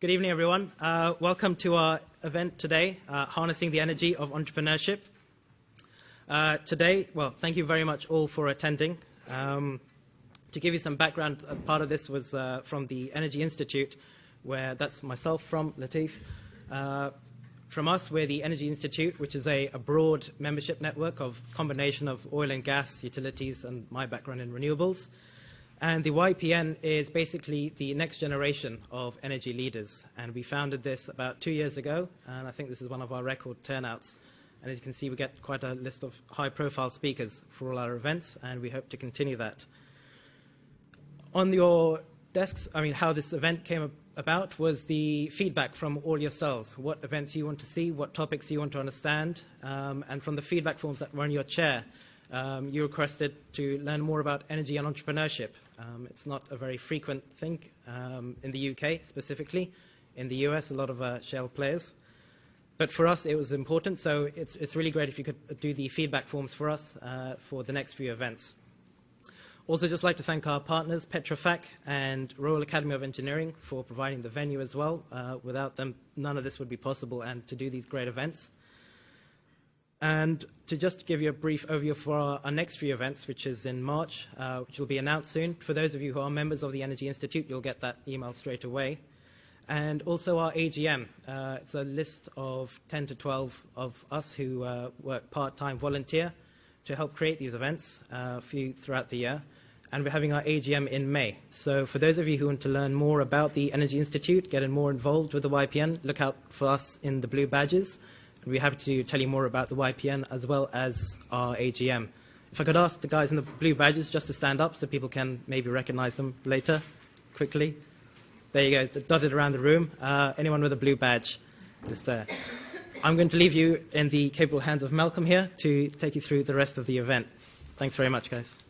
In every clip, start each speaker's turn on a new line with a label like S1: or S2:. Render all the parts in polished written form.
S1: Good evening, everyone. Welcome to our event today, Harnessing the Energy of Entrepreneurship. Today, well, thank you very much all for attending. To give you some background, part of this was from the Energy Institute, where that's myself from, Latif. From us, we're the Energy Institute, which is a broad membership network of combination of oil and gas, utilities, and my background in renewables. And the YPN is basically the next generation of energy leaders. And we founded this about 2 years ago, and I think this is one of our record turnouts. And as you can see, we get quite a list of high-profile speakers for all our events, and we hope to continue that. On your desks, how this event came about was the feedback from all yourselves, what events you want to see, what topics you want to understand, and from the feedback forms that were on your chair, you requested to learn more about energy and entrepreneurship. It's not a very frequent thing in the UK specifically. In the US, a lot of shell players. But for us, it was important, so it's really great if you could do the feedback forms for us for the next few events. Also, just like to thank our partners, Petrofac and Royal Academy of Engineering, for providing the venue as well. Without them, none of this would be possible, and to do these great events. And to just give you a brief overview for our next few events, which is in March, which will be announced soon. For those of you who are members of the Energy Institute, you'll get that email straight away. And also our AGM. It's a list of 10 to 12 of us who work part-time volunteer to help create these events throughout the year. And we're having our AGM in May. So for those of you who want to learn more about the Energy Institute, get more involved with the YPN, look out for us in the blue badges. We're happy to tell you more about the YPN as well as our AGM. If I could ask the guys in the blue badges just to stand up so people can maybe recognize them later, quickly. There you go, dotted around the room. Anyone with a blue badge is there. I'm going to leave you in the capable hands of Malcolm here to take you through the rest of the event. Thanks very much, guys.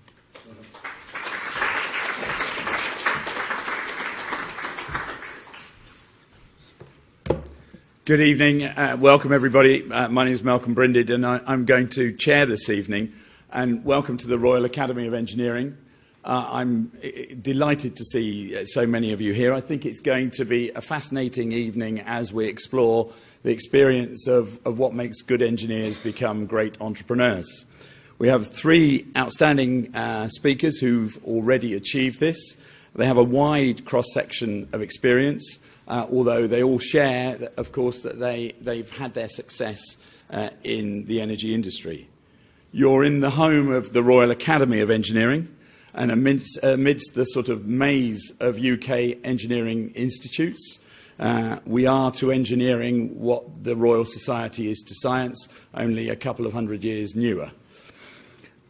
S2: Good evening. Welcome, everybody. My name is Malcolm Brinded, and I'm going to chair this evening. And welcome to the Royal Academy of Engineering. I'm delighted to see so many of you here. I think it's going to be a fascinating evening as we explore the experience of what makes good engineers become great entrepreneurs. We have three outstanding speakers who've already achieved this. They have a wide cross-section of experience. Although they all share, of course, that they've had their success in the energy industry. You're in the home of the Royal Academy of Engineering, and amidst the sort of maze of UK engineering institutes, we are to engineering what the Royal Society is to science, only a couple of hundred years newer.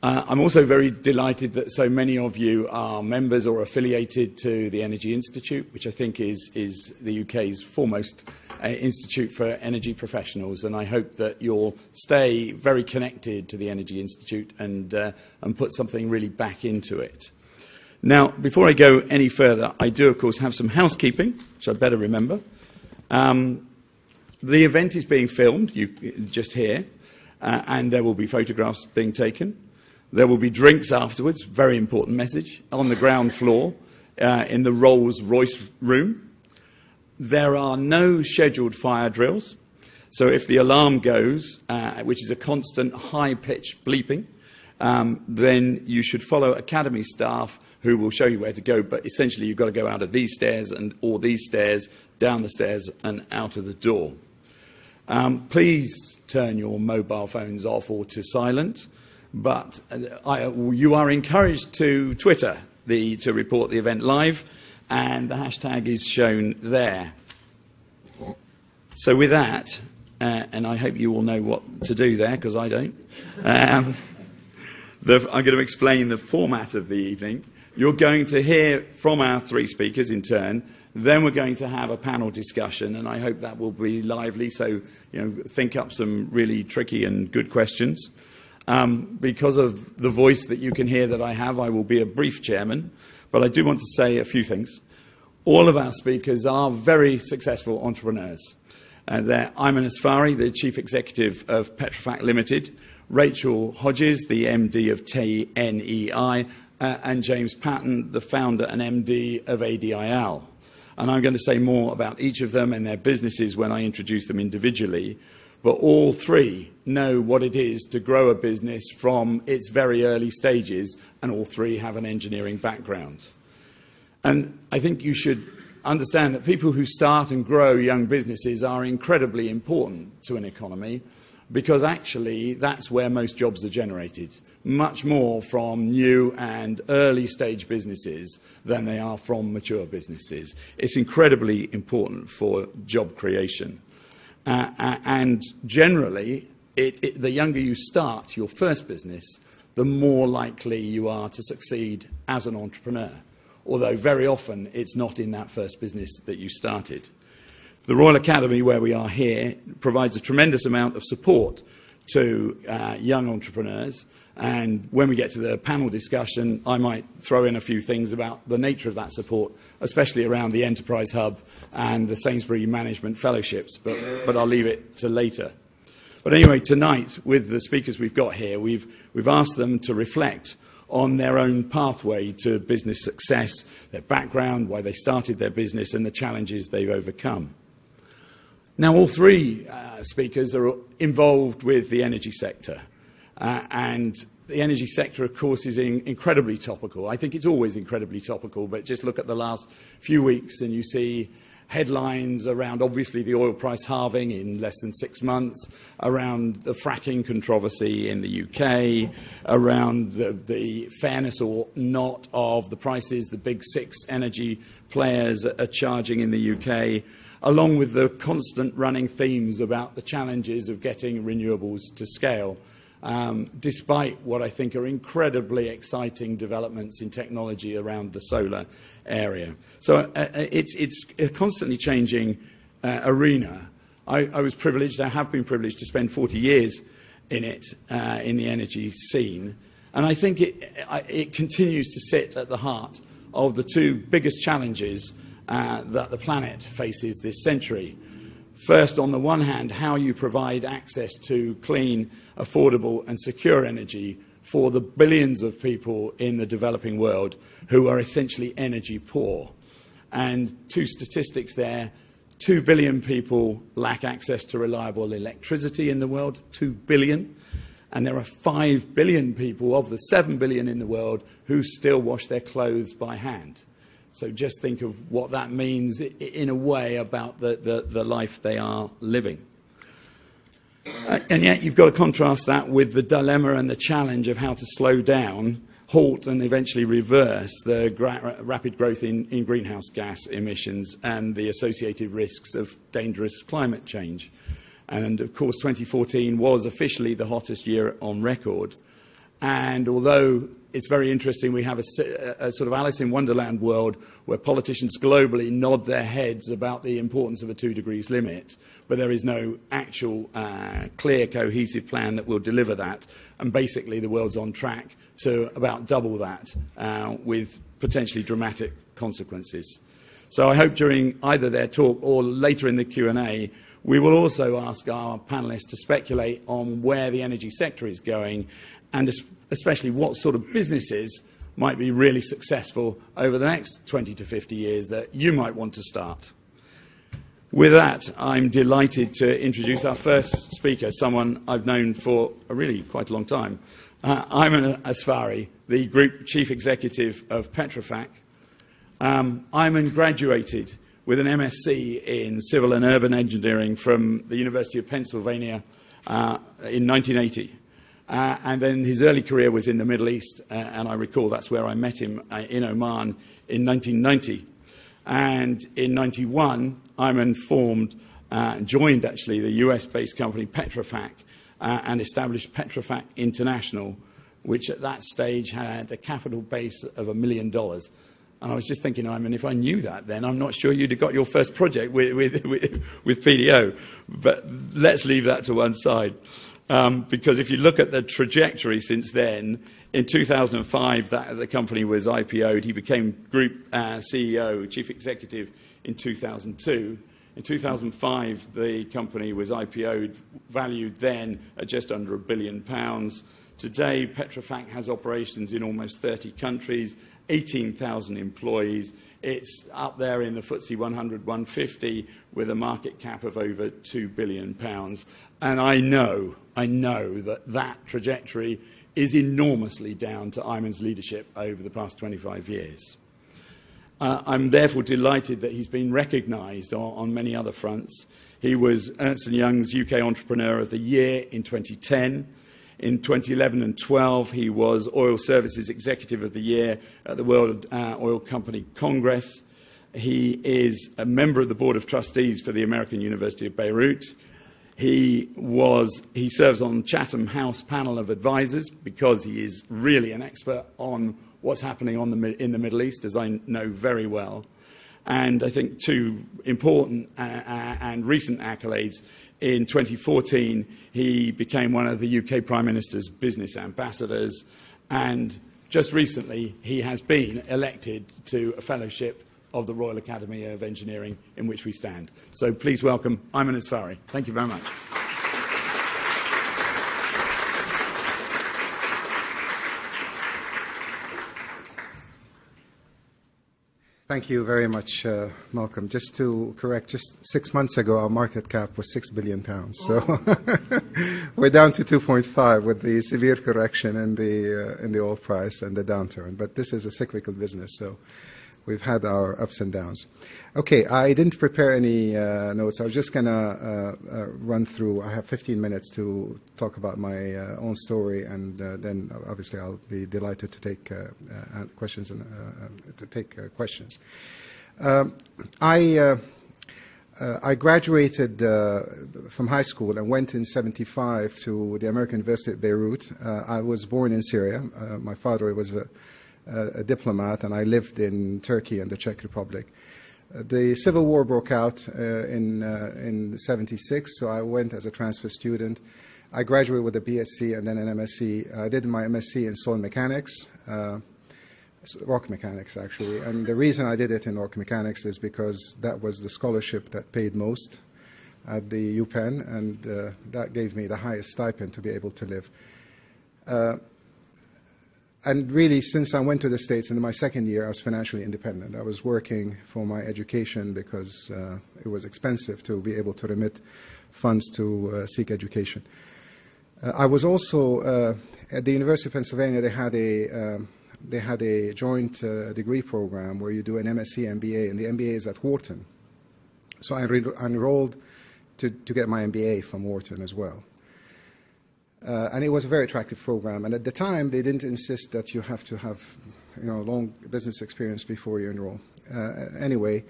S2: I'm also very delighted that so many of you are members or affiliated to the Energy Institute, which I think is the UK's foremost institute for energy professionals. And I hope that you'll stay very connected to the Energy Institute and put something really back into it. Now, before I go any further, I do, of course, have some housekeeping, which I'd better remember. The event is being filmed, you just here, and there will be photographs being taken. There will be drinks afterwards, very important message, on the ground floor in the Rolls-Royce room. There are no scheduled fire drills. So if the alarm goes, which is a constant high-pitched bleeping, then you should follow Academy staff who will show you where to go. But essentially, you've got to go out of these stairs or these stairs, down the stairs and out of the door. Please turn your mobile phones off or to silent. But you are encouraged to Twitter to report the event live, and the hashtag is shown there. So with that, and I hope you all know what to do there, because I don't, I'm going to explain the format of the evening. You're going to hear from our three speakers in turn. Then we're going to have a panel discussion, and I hope that will be lively. So, think up some really tricky and good questions. Because of the voice that you can hear that I have, I will be a brief chairman, but I do want to say a few things. All of our speakers are very successful entrepreneurs. They're Ayman Asfari, the Chief Executive of Petrofac Limited, Rachel Hodges, the MD of TNEI, and James Patton, the founder and MD of ADIL. And I'm going to say more about each of them and their businesses when I introduce them individually. But all three know what it is to grow a business from its very early stages, and all three have an engineering background. And I think you should understand that people who start and grow young businesses are incredibly important to an economy, because actually that's where most jobs are generated, much more from new and early stage businesses than they are from mature businesses. It's incredibly important for job creation. And generally, the younger you start your first business, the more likely you are to succeed as an entrepreneur, although very often it's not in that first business that you started. The Royal Academy, where we are here, provides a tremendous amount of support to young entrepreneurs. And when we get to the panel discussion, I might throw in a few things about the nature of that support, especially around the Enterprise Hub and the Sainsbury Management Fellowships, but I'll leave it to later. But anyway, tonight, with the speakers we've got here, we've asked them to reflect on their own pathway to business success, their background, why they started their business, and the challenges they've overcome. Now, all three speakers are involved with the energy sector. And the energy sector, of course, is incredibly topical. I think it's always incredibly topical, but just look at the last few weeks and you see headlines around, obviously, the oil price halving in less than 6 months, around the fracking controversy in the UK, around the fairness or not of the prices the big 6 energy players are charging in the UK, along with the constant running themes about the challenges of getting renewables to scale. Despite what I think are incredibly exciting developments in technology around the solar area. So it's a constantly changing arena. I was privileged, I have been privileged to spend 40 years in it, in the energy scene. And I think it continues to sit at the heart of the two biggest challenges that the planet faces this century. First, on the one hand, how you provide access to clean, affordable and secure energy for the billions of people in the developing world who are essentially energy poor. And two statistics there, 2 billion people lack access to reliable electricity in the world, 2 billion. And there are 5 billion people of the 7 billion in the world who still wash their clothes by hand. So just think of what that means in a way about the life they are living. And yet you've got to contrast that with the dilemma and the challenge of how to slow down, halt and eventually reverse the rapid growth in greenhouse gas emissions and the associated risks of dangerous climate change. And of course 2014 was officially the hottest year on record. And although it's very interesting, we have a sort of Alice in Wonderland world where politicians globally nod their heads about the importance of a 2 degrees limit, but there is no actual clear, cohesive plan that will deliver that. And basically the world's on track to about double that with potentially dramatic consequences. So I hope during either their talk or later in the Q&A, we will also ask our panellists to speculate on where the energy sector is going and especially what sort of businesses might be really successful over the next 20 to 50 years that you might want to start. With that, I'm delighted to introduce our first speaker, someone I've known for a really quite a long time. Ayman Asfari, the Group Chief Executive of Petrofac. Ayman graduated with an MSc in Civil and Urban Engineering from the University of Pennsylvania in 1980. And then his early career was in the Middle East, and I recall that's where I met him in Oman in 1990. And in 91, Ayman joined actually the US-based company Petrofac and established Petrofac International, which at that stage had a capital base of $1 million. And I was just thinking, Ayman, if I knew that then, I'm not sure you'd have got your first project with PDO. But let's leave that to one side. Because if you look at the trajectory since then, in 2005, the company was IPO'd. He became Group CEO, Chief Executive in 2002. In 2005, the company was IPO'd, valued then at just under £1 billion. Today, Petrofac has operations in almost 30 countries, 18,000 employees. It's up there in the FTSE 100, 150 with a market cap of over £2 billion. And I know that trajectory is enormously down to Ayman's leadership over the past 25 years. I'm therefore delighted that he's been recognised on many other fronts. He was Ernst & Young's UK Entrepreneur of the Year in 2010. In 2011 and 12, he was Oil Services Executive of the Year at the World Oil Company Congress. He is a member of the Board of Trustees for the American University of Beirut. He serves on Chatham House panel of advisors because he is really an expert on what's happening in the Middle East, as I know very well. And I think two important and recent accolades. In 2014, he became one of the UK Prime Minister's business ambassadors. And just recently, he has been elected to a fellowship of the Royal Academy of Engineering, in which we stand. So please welcome Ayman Asfari. Thank you very much.
S3: Thank you very much, Malcolm. Just to correct, just 6 months ago, our market cap was £6 billion. So we're down to 2.5 with the severe correction in the oil price and the downturn. But this is a cyclical business, so we've had our ups and downs. Okay, I didn't prepare any notes. I was just going to run through. I have 15 minutes to talk about my own story, and then obviously I'll be delighted to take questions. I graduated from high school and went in '75 to the American University of Beirut. I was born in Syria. My father was a diplomat, and I lived in Turkey and the Czech Republic. The Civil War broke out in '76, so I went as a transfer student. I graduated with a BSc and then an MSc. I did my MSc in soil mechanics, rock mechanics actually, and the reason I did it in rock mechanics is because that was the scholarship that paid most at the UPenn, and that gave me the highest stipend to be able to live. And really, since I went to the States in my second year, I was financially independent. I was working for my education because it was expensive to be able to remit funds to seek education. I was also at the University of Pennsylvania. They had a joint degree program where you do an MSc MBA, and the MBA is at Wharton. So I enrolled to get my MBA from Wharton as well. And it was a very attractive program. And at the time, they didn't insist that you have to have, long business experience before you enroll. Anyway,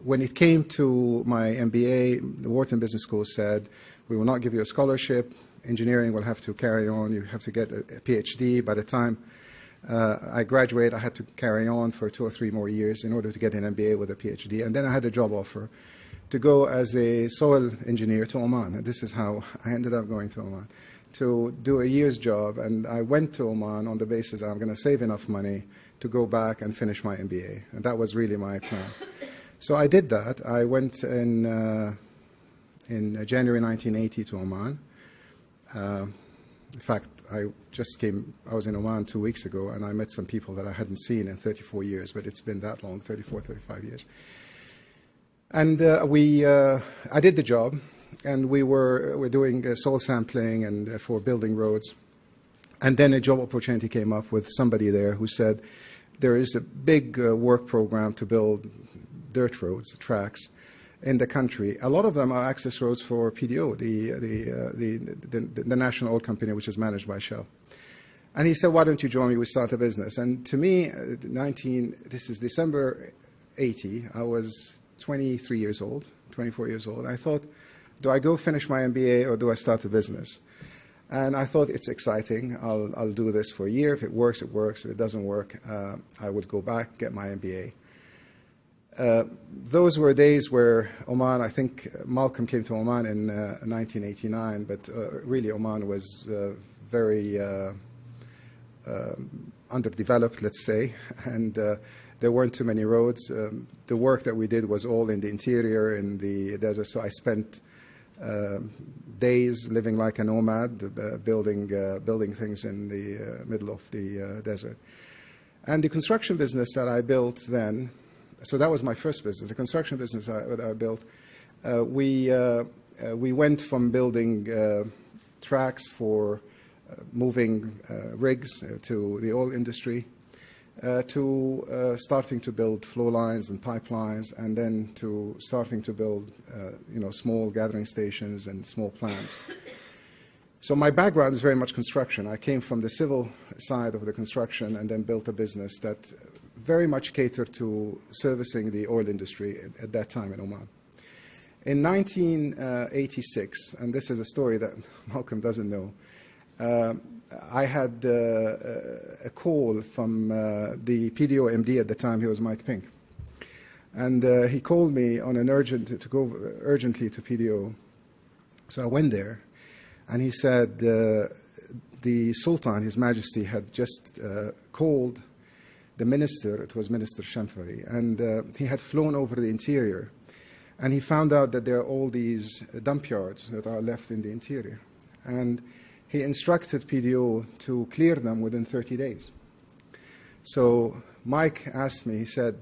S3: when it came to my MBA, the Wharton Business School said, we will not give you a scholarship. Engineering will have to carry on. You have to get a PhD. By the time I graduated, I had to carry on for 2 or 3 more years in order to get an MBA with a PhD. And then I had a job offer to go as a soil engineer to Oman. And this is how I ended up going to Oman, to do a year's job. And I went to Oman on the basis I'm going to save enough money to go back and finish my MBA. And that was really my plan. So I did that. I went in January 1980 to Oman. In fact, I was in Oman 2 weeks ago, and I met some people that I hadn't seen in 34 years, but it's been that long, 34, 35 years. And I did the job, and we're doing soil sampling and for building roads. And then a job opportunity came up with somebody there who said, there is a big work program to build dirt roads, tracks, in the country. A lot of them are access roads for PDO, the national oil company, which is managed by Shell. And he said, why don't you join me? We start a business. And to me, this is December 80, I was 23 years old, 24 years old. I thought, do I go finish my MBA or do I start a business? And I thought, it's exciting. I'll do this for a year. If it works, it works. If it doesn't work, I would go back, get my MBA. Those were days where Oman, I think Malcolm came to Oman in 1989, but really Oman was very underdeveloped, let's say, and there weren't too many roads. The work that we did was all in the interior, in the desert, so I spent days living like a nomad, building things in the middle of the desert. And the construction business that I built then, so that was my first business, the construction business that I built, we went from building tracks for moving rigs to the oil industry, to starting to build flow lines and pipelines, and then to starting to build small gathering stations and small plants. So my background is very much construction. I came from the civil side of the construction and then built a business that very much catered to servicing the oil industry at that time in Oman. In 1986, and this is a story that Malcolm doesn't know, I had a call from the PDO MD at the time. He was Mike Pink. And he called me on an to go urgently to PDO. So I went there, and he said the Sultan, His Majesty, had just called the minister, it was Minister Shamfari, and he had flown over the interior, and he found out that there are all these dump yards that are left in the interior. And he instructed PDO to clear them within 30 days. So Mike asked me, he said,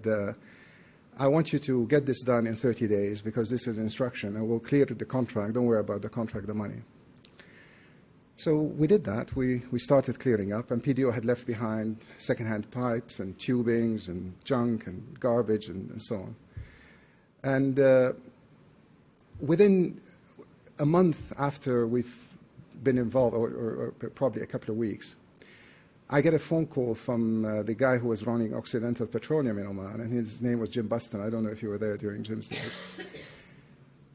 S3: I want you to get this done in 30 days because this is instruction, and we'll clear the contract. Don't worry about the contract, the money. So we did that. We started clearing up, and PDO had left behind second-hand pipes and tubings and junk and garbage and so on. And within a month after we've been involved, or probably a couple of weeks, I get a phone call from the guy who was running Occidental Petroleum in Oman, and his name was Jim Buston. I don't know if you were there during Jim's days.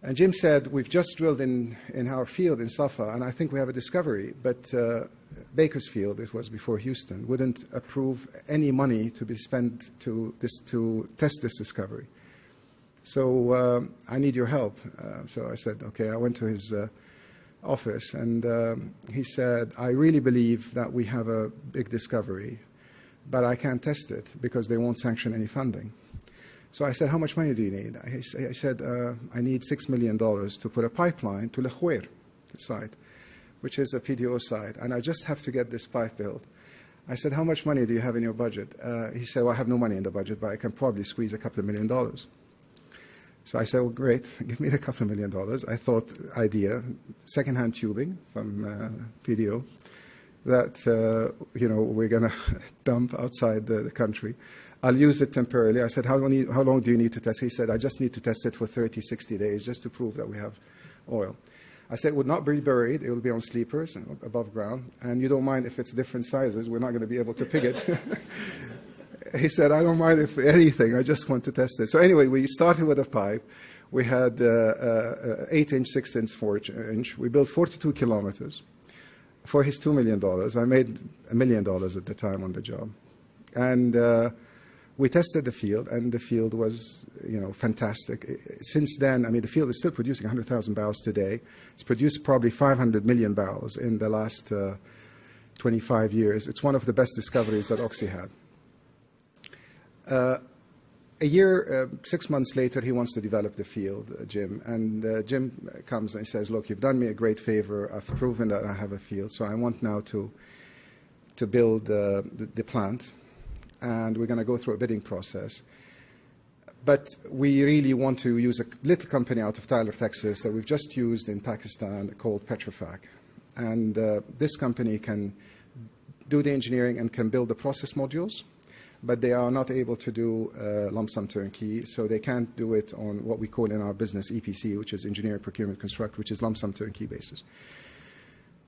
S3: And Jim said, we've just drilled in our field in Safa, and I think we have a discovery, but Bakersfield, it was before Houston, wouldn't approve any money to be spent to test this discovery. So I need your help. So I said, okay. I went to his office, and he said, I really believe that we have a big discovery, but I can't test it because they won't sanction any funding. So I said, how much money do you need? I said, I need $6 million to put a pipeline to Lakhwair site, which is a PDO site, and I just have to get this pipe built. I said, how much money do you have in your budget? He said, well, I have no money in the budget, but I can probably squeeze a couple of $1 million. So I said, well, great, give me the couple of $1 million. I thought, idea, second-hand tubing from PDO that, we're going to dump outside the country. I'll use it temporarily. I said, how long do you need to test? He said, I just need to test it for 30, 60 days just to prove that we have oil. I said, it would not be buried. It will be on sleepers above ground. And you don't mind if it's different sizes. We're not going to be able to pig it. He said, I don't mind if anything. I just want to test it. So anyway, we started with a pipe. We had 8-inch, 6-inch, 4-inch. We built 42 kilometers for his $2 million. I made $1 million at the time on the job. And we tested the field, and the field was, fantastic. Since then, the field is still producing 100,000 barrels today. It's produced probably 500 million barrels in the last 25 years. It's one of the best discoveries that Oxy had. A year, 6 months later, he wants to develop the field, Jim. And Jim comes and says, look, you've done me a great favor. I've proven that I have a field, so I want now to build the plant. And we're going to go through a bidding process. But we really want to use a little company out of Tyler, Texas, that we've just used in Pakistan called Petrofac. And this company can do the engineering and can build the process modules, but they are not able to do lump sum turnkey, so they can't do it on what we call in our business EPC, which is engineer, procurement, construct, which is lump sum turnkey basis.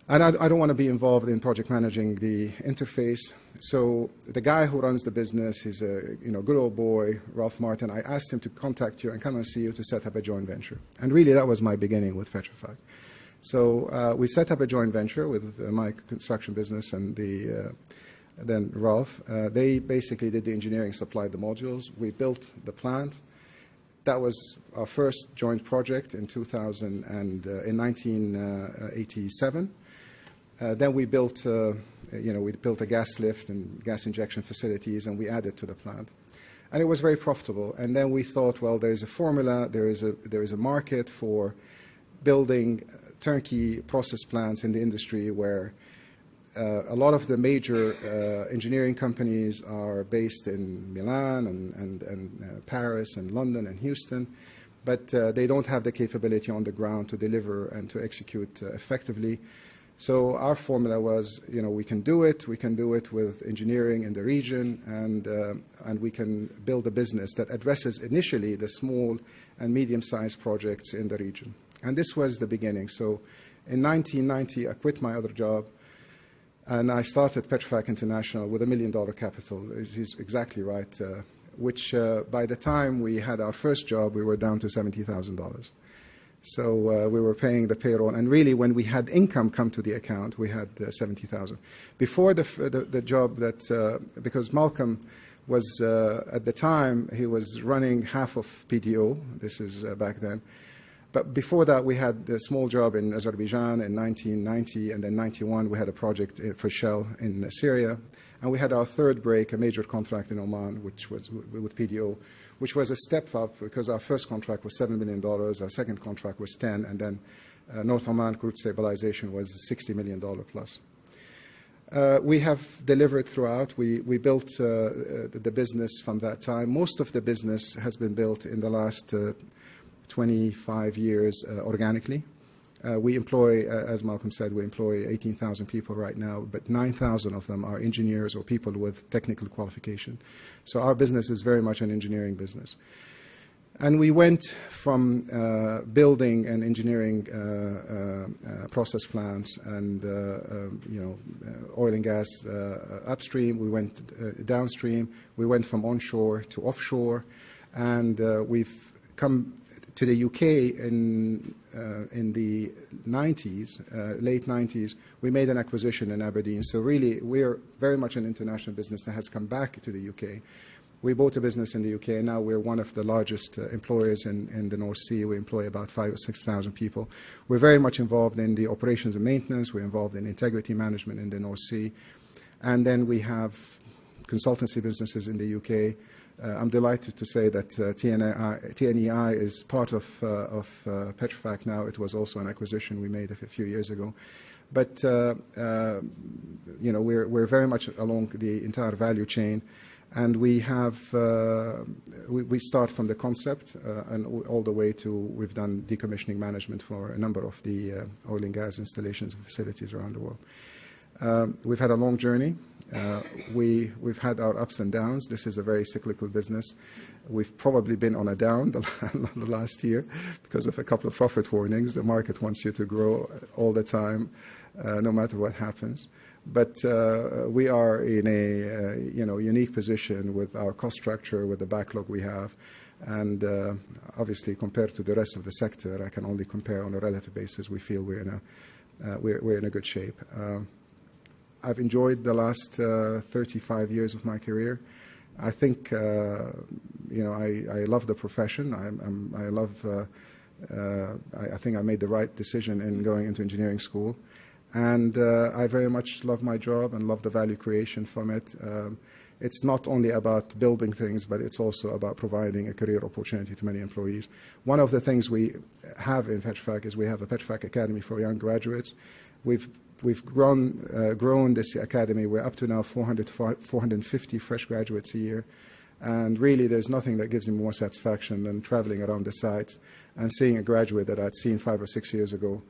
S3: And I don't want to be involved in project managing the interface. So the guy who runs the business, he's a good old boy, Ralph Martin. I asked him to contact you and come and see you to set up a joint venture. And really, that was my beginning with Petrofac. So we set up a joint venture with my construction business and then Ralph. They basically did the engineering, supplied the modules. We built the plant. That was our first joint project in 1987. Then we built, we built a gas lift and gas injection facilities, and we added to the plant, and it was very profitable. And then we thought, well, there is a formula, there is a market for building turnkey process plants in the industry where a lot of the major engineering companies are based in Milan and Paris and London and Houston, but they don't have the capability on the ground to deliver and to execute effectively. So our formula was, we can do it. We can do it with engineering in the region, and we can build a business that addresses initially the small and medium-sized projects in the region. And this was the beginning. So in 1990, I quit my other job, and I started Petrofac International with $1 million capital. He's exactly right, which by the time we had our first job, we were down to $70,000. So we were paying the payroll, and really when we had income come to the account, we had 70,000. Before the job that, because Malcolm was, at the time, he was running half of PDO, this is back then. But before that, we had a small job in Azerbaijan in 1990, and then 91, we had a project for Shell in Syria. And we had our third break, a major contract in Oman, which was with PDO, which was a step up because our first contract was $7 million, our second contract was 10, and then North Oman crude stabilization was $60 million plus. We have delivered throughout. We built the business from that time. Most of the business has been built in the last 25 years organically. We employ, as Malcolm said, we employ 18,000 people right now, but 9,000 of them are engineers or people with technical qualification. So our business is very much an engineering business. And we went from building and engineering process plants and oil and gas upstream. We went downstream. We went from onshore to offshore, and we've come to the UK in the 90s, late 90s. We made an acquisition in Aberdeen. So really, we're very much an international business that has come back to the UK. We bought a business in the UK, and now we're one of the largest employers in the North Sea. We employ about 5,000 or 6,000 people. We're very much involved in the operations and maintenance. We're involved in integrity management in the North Sea. And then we have consultancy businesses in the UK. I'm delighted to say that TNEI is part of Petrofac now. It was also an acquisition we made a few years ago. But we're very much along the entire value chain, and we have we start from the concept and all the way to we've done decommissioning management for a number of the oil and gas installations and facilities around the world. We've had a long journey. We've had our ups and downs. This is a very cyclical business. We've probably been on a down the last year because of a couple of profit warnings. The market wants you to grow all the time, no matter what happens. But we are in a unique position with our cost structure, with the backlog we have, and obviously compared to the rest of the sector, I can only compare on a relative basis. We feel we're in a good shape. I've enjoyed the last 35 years of my career. I think, I love the profession. I think I made the right decision in going into engineering school. And I very much love my job and love the value creation from it. It's not only about building things, but it's also about providing a career opportunity to many employees. One of the things we have in Petrofac is we have a Petrofac Academy for young graduates. We've grown this academy. We're up to now 400 to 450 fresh graduates a year. And really, there's nothing that gives me more satisfaction than traveling around the sites and seeing a graduate that I'd seen 5 or 6 years ago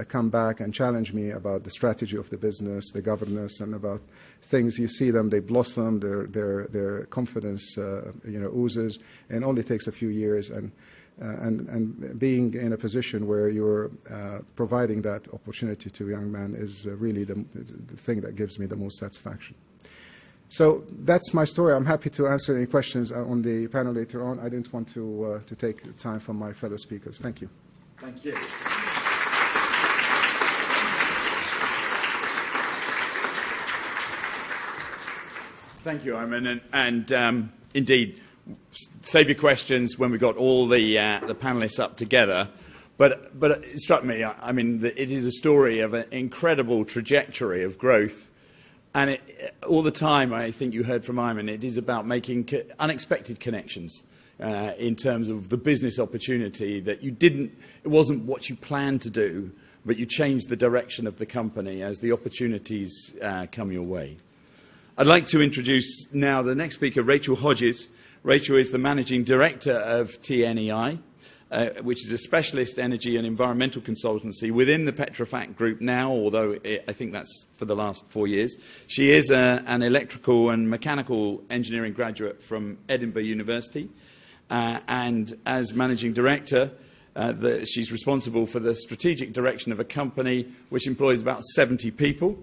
S3: come back and challenge me about the strategy of the business, the governance, and about things. You see them, they blossom, their confidence oozes, and it only takes a few years. And being in a position where you're providing that opportunity to a young man is really the thing that gives me the most satisfaction. So that's my story. I'm happy to answer any questions on the panel later on. I didn't want to take time from my fellow speakers. Thank you.
S2: Thank you. Thank you, Ayman. And indeed, save your questions when we got all the panelists up together. But it struck me, it is a story of an incredible trajectory of growth. And all the time, I think you heard from Ayman, it is about making unexpected connections. in terms of the business opportunity that it wasn't what you planned to do, but you changed the direction of the company as the opportunities come your way. I'd like to introduce now the next speaker, Rachel Hodges. Rachel is the Managing Director of TNEI, which is a specialist energy and environmental consultancy within the Petrofac group now, although I think that's for the last 4 years. She is an electrical and mechanical engineering graduate from Edinburgh University, and as Managing Director, she's responsible for the strategic direction of a company which employs about 70 people,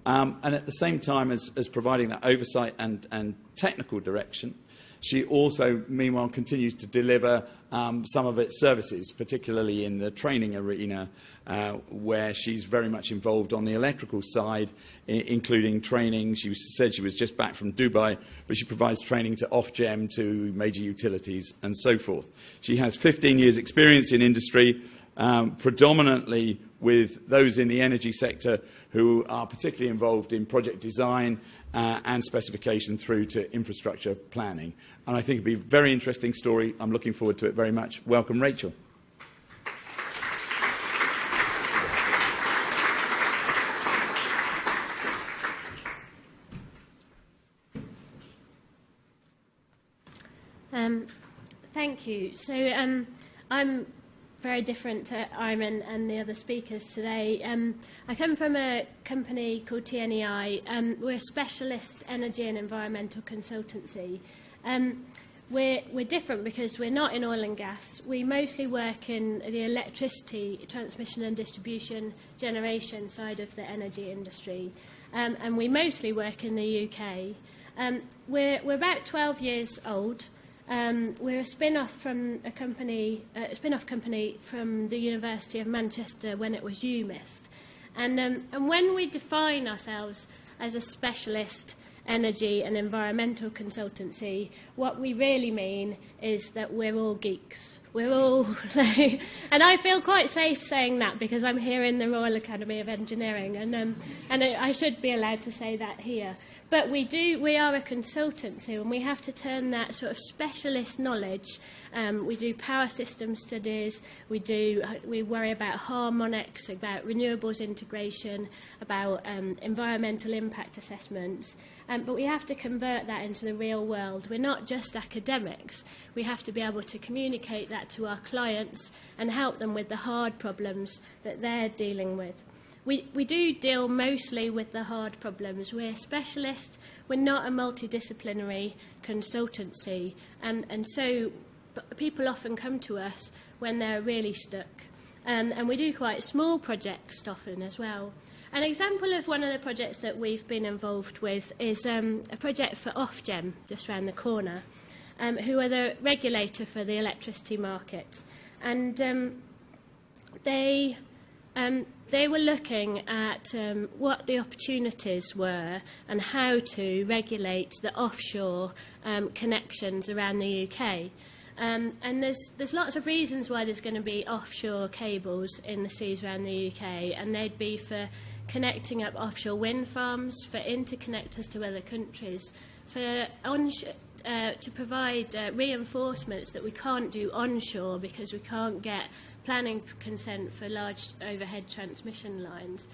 S2: and at the same time as providing that oversight and technical direction, she also, meanwhile, continues to deliver some of its services, particularly in the training arena, where she's very much involved on the electrical side, including training. She said she was just back from Dubai, but she provides training to Ofgem, to major utilities, and so forth. She has 15 years' experience in industry, predominantly with those in the energy sector who are particularly involved in project design and specification through to infrastructure planning. And I think it'll be a very interesting story. I'm looking forward to it very much. Welcome, Rachel.
S4: Thank you. So I'm very different to Ayman and the other speakers today. I come from a company called TNEI. We're a specialist energy and environmental consultancy. We're different because we're not in oil and gas. We mostly work in the electricity transmission and distribution generation side of the energy industry. And we mostly work in the UK. We're about 12 years old. We're a spin-off from a spin-off company from the University of Manchester when it was UMIST. And when we define ourselves as a specialist energy and environmental consultancy, what we really mean is that we're all geeks. We're all, and I feel quite safe saying that because I'm here in the Royal Academy of Engineering, and I should be allowed to say that here. But we are a consultancy, and we have to turn that sort of specialist knowledge. We do power system studies, we worry about harmonics, about renewables integration, about environmental impact assessments. But we have to convert that into the real world. We're not just academics. We have to be able to communicate that to our clients and help them with the hard problems that they're dealing with. We do deal mostly with the hard problems. We're specialists. We're not a multidisciplinary consultancy. And so people often come to us when they're really stuck. And we do quite small projects often as well. An example of one of the projects that we've been involved with is a project for Ofgem, just around the corner, who are the regulator for the electricity market. And they were looking at what the opportunities were and how to regulate the offshore connections around the UK. And there's lots of reasons why there's going to be offshore cables in the seas around the UK, and they'd be for connecting up offshore wind farms, for interconnectors to other countries, for to provide reinforcements that we can't do onshore because we can't get planning consent for large overhead transmission lines,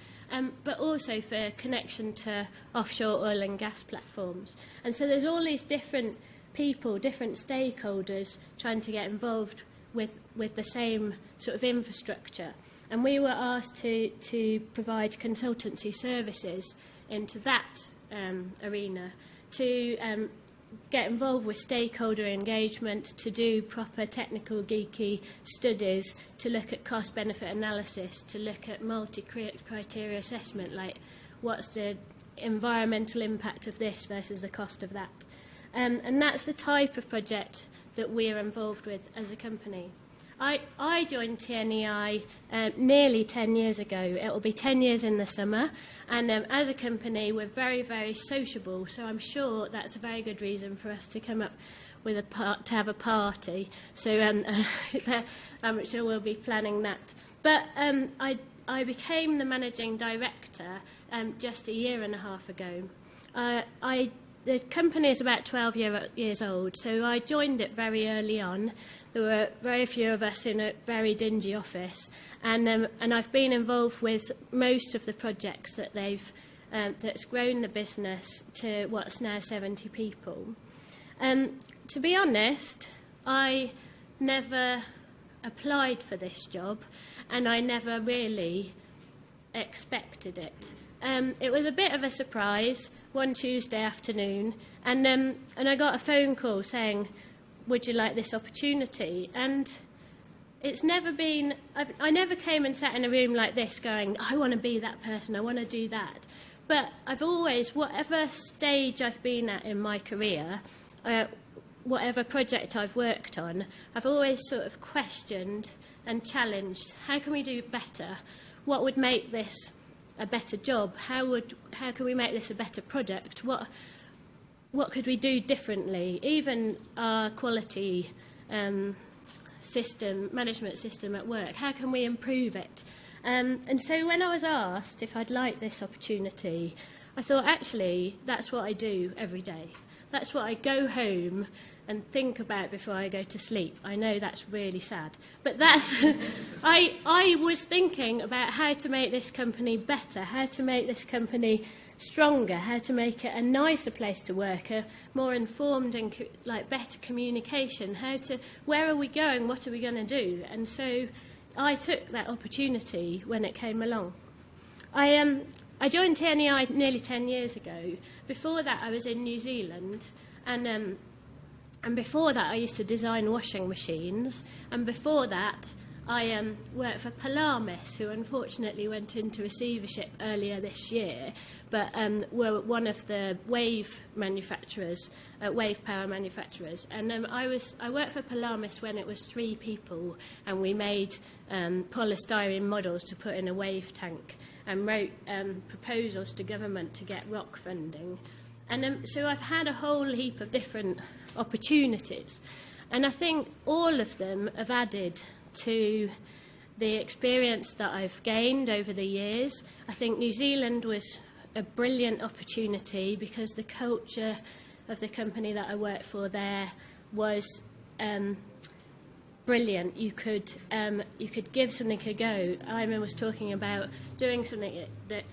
S4: but also for connection to offshore oil and gas platforms. And so there's all these different people, different stakeholders trying to get involved with the same sort of infrastructure. And we were asked to provide consultancy services into that arena, to get involved with stakeholder engagement, to do proper technical geeky studies, to look at cost-benefit analysis, to look at multi-criteria assessment, like what's the environmental impact of this versus the cost of that. And that's the type of project that we're involved with as a company. I joined TNEI nearly 10 years ago. It will be 10 years in the summer. And as a company, we're very, very sociable. So I'm sure that's a very good reason for us to come up with to have a party. So I'm sure we'll be planning that. But I became the managing director just a year and a half ago. the company is about 12 years old, so I joined it very early on. There were very few of us in a very dingy office, and I've been involved with most of the projects that that's grown the business to what's now 70 people. To be honest, I never applied for this job, and I never really expected it. It was a bit of a surprise one Tuesday afternoon, and I got a phone call saying, "Would you like this opportunity?" And it's never been, I never came and sat in a room like this going, "I want to be that person, I want to do that." But I've always, whatever stage I've been at in my career, whatever project I've worked on, I've always sort of questioned and challenged, how can we do better? What would make this a better job? How can we make this a better product? What could we do differently? Even our quality management system at work, how can we improve it? And so when I was asked if I'd like this opportunity, I thought, actually, that's what I do every day. That's what I go home and think about before I go to sleep. I know that's really sad, but that's I was thinking about how to make this company better, how to make this company stronger, how to make it a nicer place to work, a more informed and better communication, where are we going, what are we going to do? And so I took that opportunity when it came along. I joined TNEI nearly 10 years ago. Before that, I was in New Zealand, and before that, I used to design washing machines. And before that, I worked for Polaris, who unfortunately went into receivership earlier this year, but were one of the wave manufacturers, wave power manufacturers. And I worked for Polaris when it was 3 people, and we made polystyrene models to put in a wave tank, and wrote proposals to government to get ROC funding. And so I've had a whole heap of different opportunities. And I think all of them have added to the experience that I've gained over the years. I think New Zealand was a brilliant opportunity because the culture of the company that I worked for there was brilliant. You could give something a go. Ayman was talking about doing something that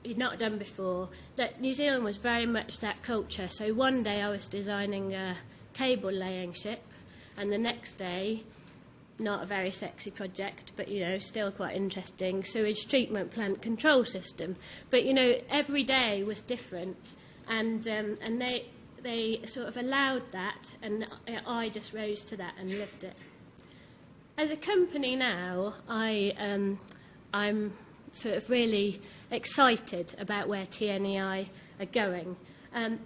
S4: he'd not done before. That New Zealand was very much that culture. So one day I was designing a cable laying ship, and the next day, not a very sexy project, but still quite interesting, sewage treatment plant control system. But every day was different, and they sort of allowed that, and I just rose to that and lived it. As a company now, I'm sort of really excited about where TNEI are going,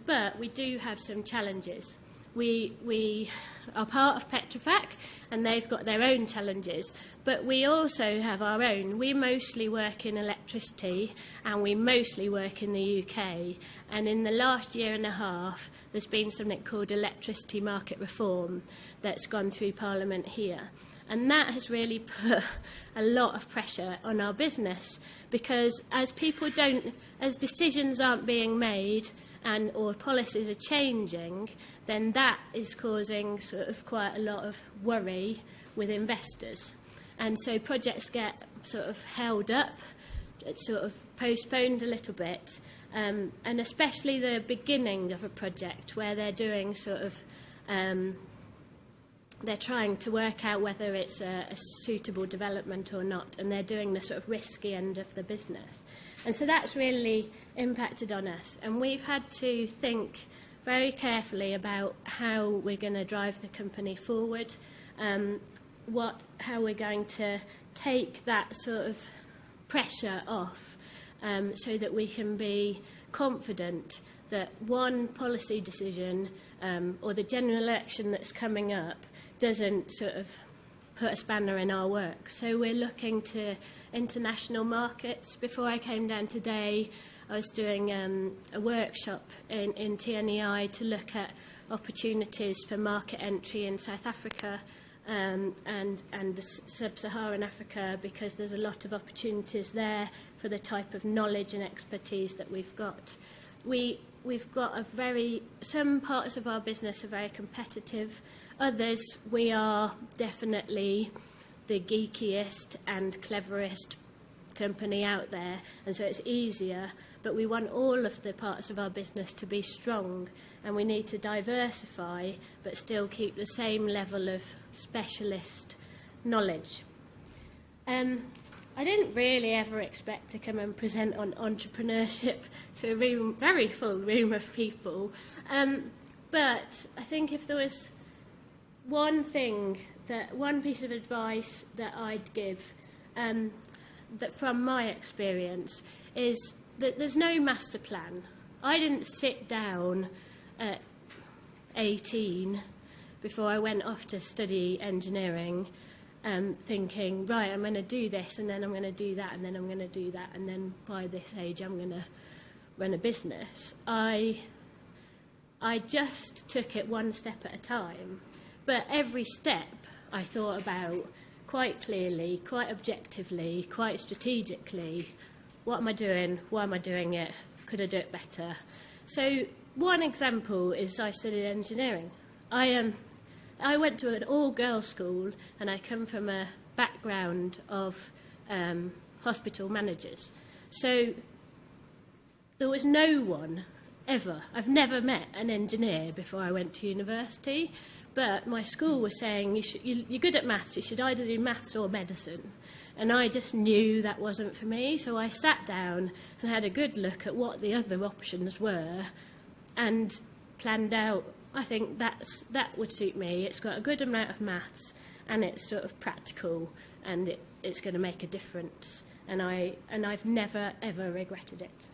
S4: but we do have some challenges. We are part of Petrofac, and they've got their own challenges, but we also have our own. We mostly work in electricity, and we mostly work in the UK, and in the last year and a half there's been something called electricity market reform that's gone through Parliament here, and that has really put a lot of pressure on our business, because as decisions aren't being made or policies are changing, then that is causing sort of quite a lot of worry with investors. And so projects get sort of held up, sort of postponed a little bit, and especially the beginning of a project where they're doing sort of, they're trying to work out whether it's a suitable development or not, and they're doing the sort of risky end of the business. And so that's really impacted on us, and we've had to think very carefully about how we're going to drive the company forward, how we're going to take that sort of pressure off, so that we can be confident that one policy decision or the general election that's coming up doesn't sort of put a spanner in our work. So we're looking to international markets. Before I came down today, I was doing a workshop in TNEI to look at opportunities for market entry in South Africa and sub-Saharan Africa, because there's a lot of opportunities there for the type of knowledge and expertise that we've got. We we've got some parts of our business are very competitive. Others, we are definitely the geekiest and cleverest company out there, and so it's easier, but we want all of the parts of our business to be strong, and we need to diversify but still keep the same level of specialist knowledge. I didn't really ever expect to come and present on entrepreneurship to a very full room of people, but I think if there was one piece of advice that I'd give, that from my experience, is that there's no master plan. I didn't sit down at 18 before I went off to study engineering thinking, right, I'm going to do this, and then I'm going to do that, and then I'm going to do that, and then by this age I'm going to run a business. I just took it one step at a time, but every step I thought about quite clearly, quite objectively, quite strategically. What am I doing? Why am I doing it? Could I do it better? So one example is I studied engineering. I went to an all-girls school, and I come from a background of hospital managers. So there was no one ever. I've never met an engineer before I went to university, but my school was saying, you're good at maths, you should either do maths or medicine. And I just knew that wasn't for me, so I sat down and had a good look at what the other options were and planned out, I think that would suit me. It's got a good amount of maths, and it's sort of practical, and it's going to make a difference. And I've never, ever regretted it.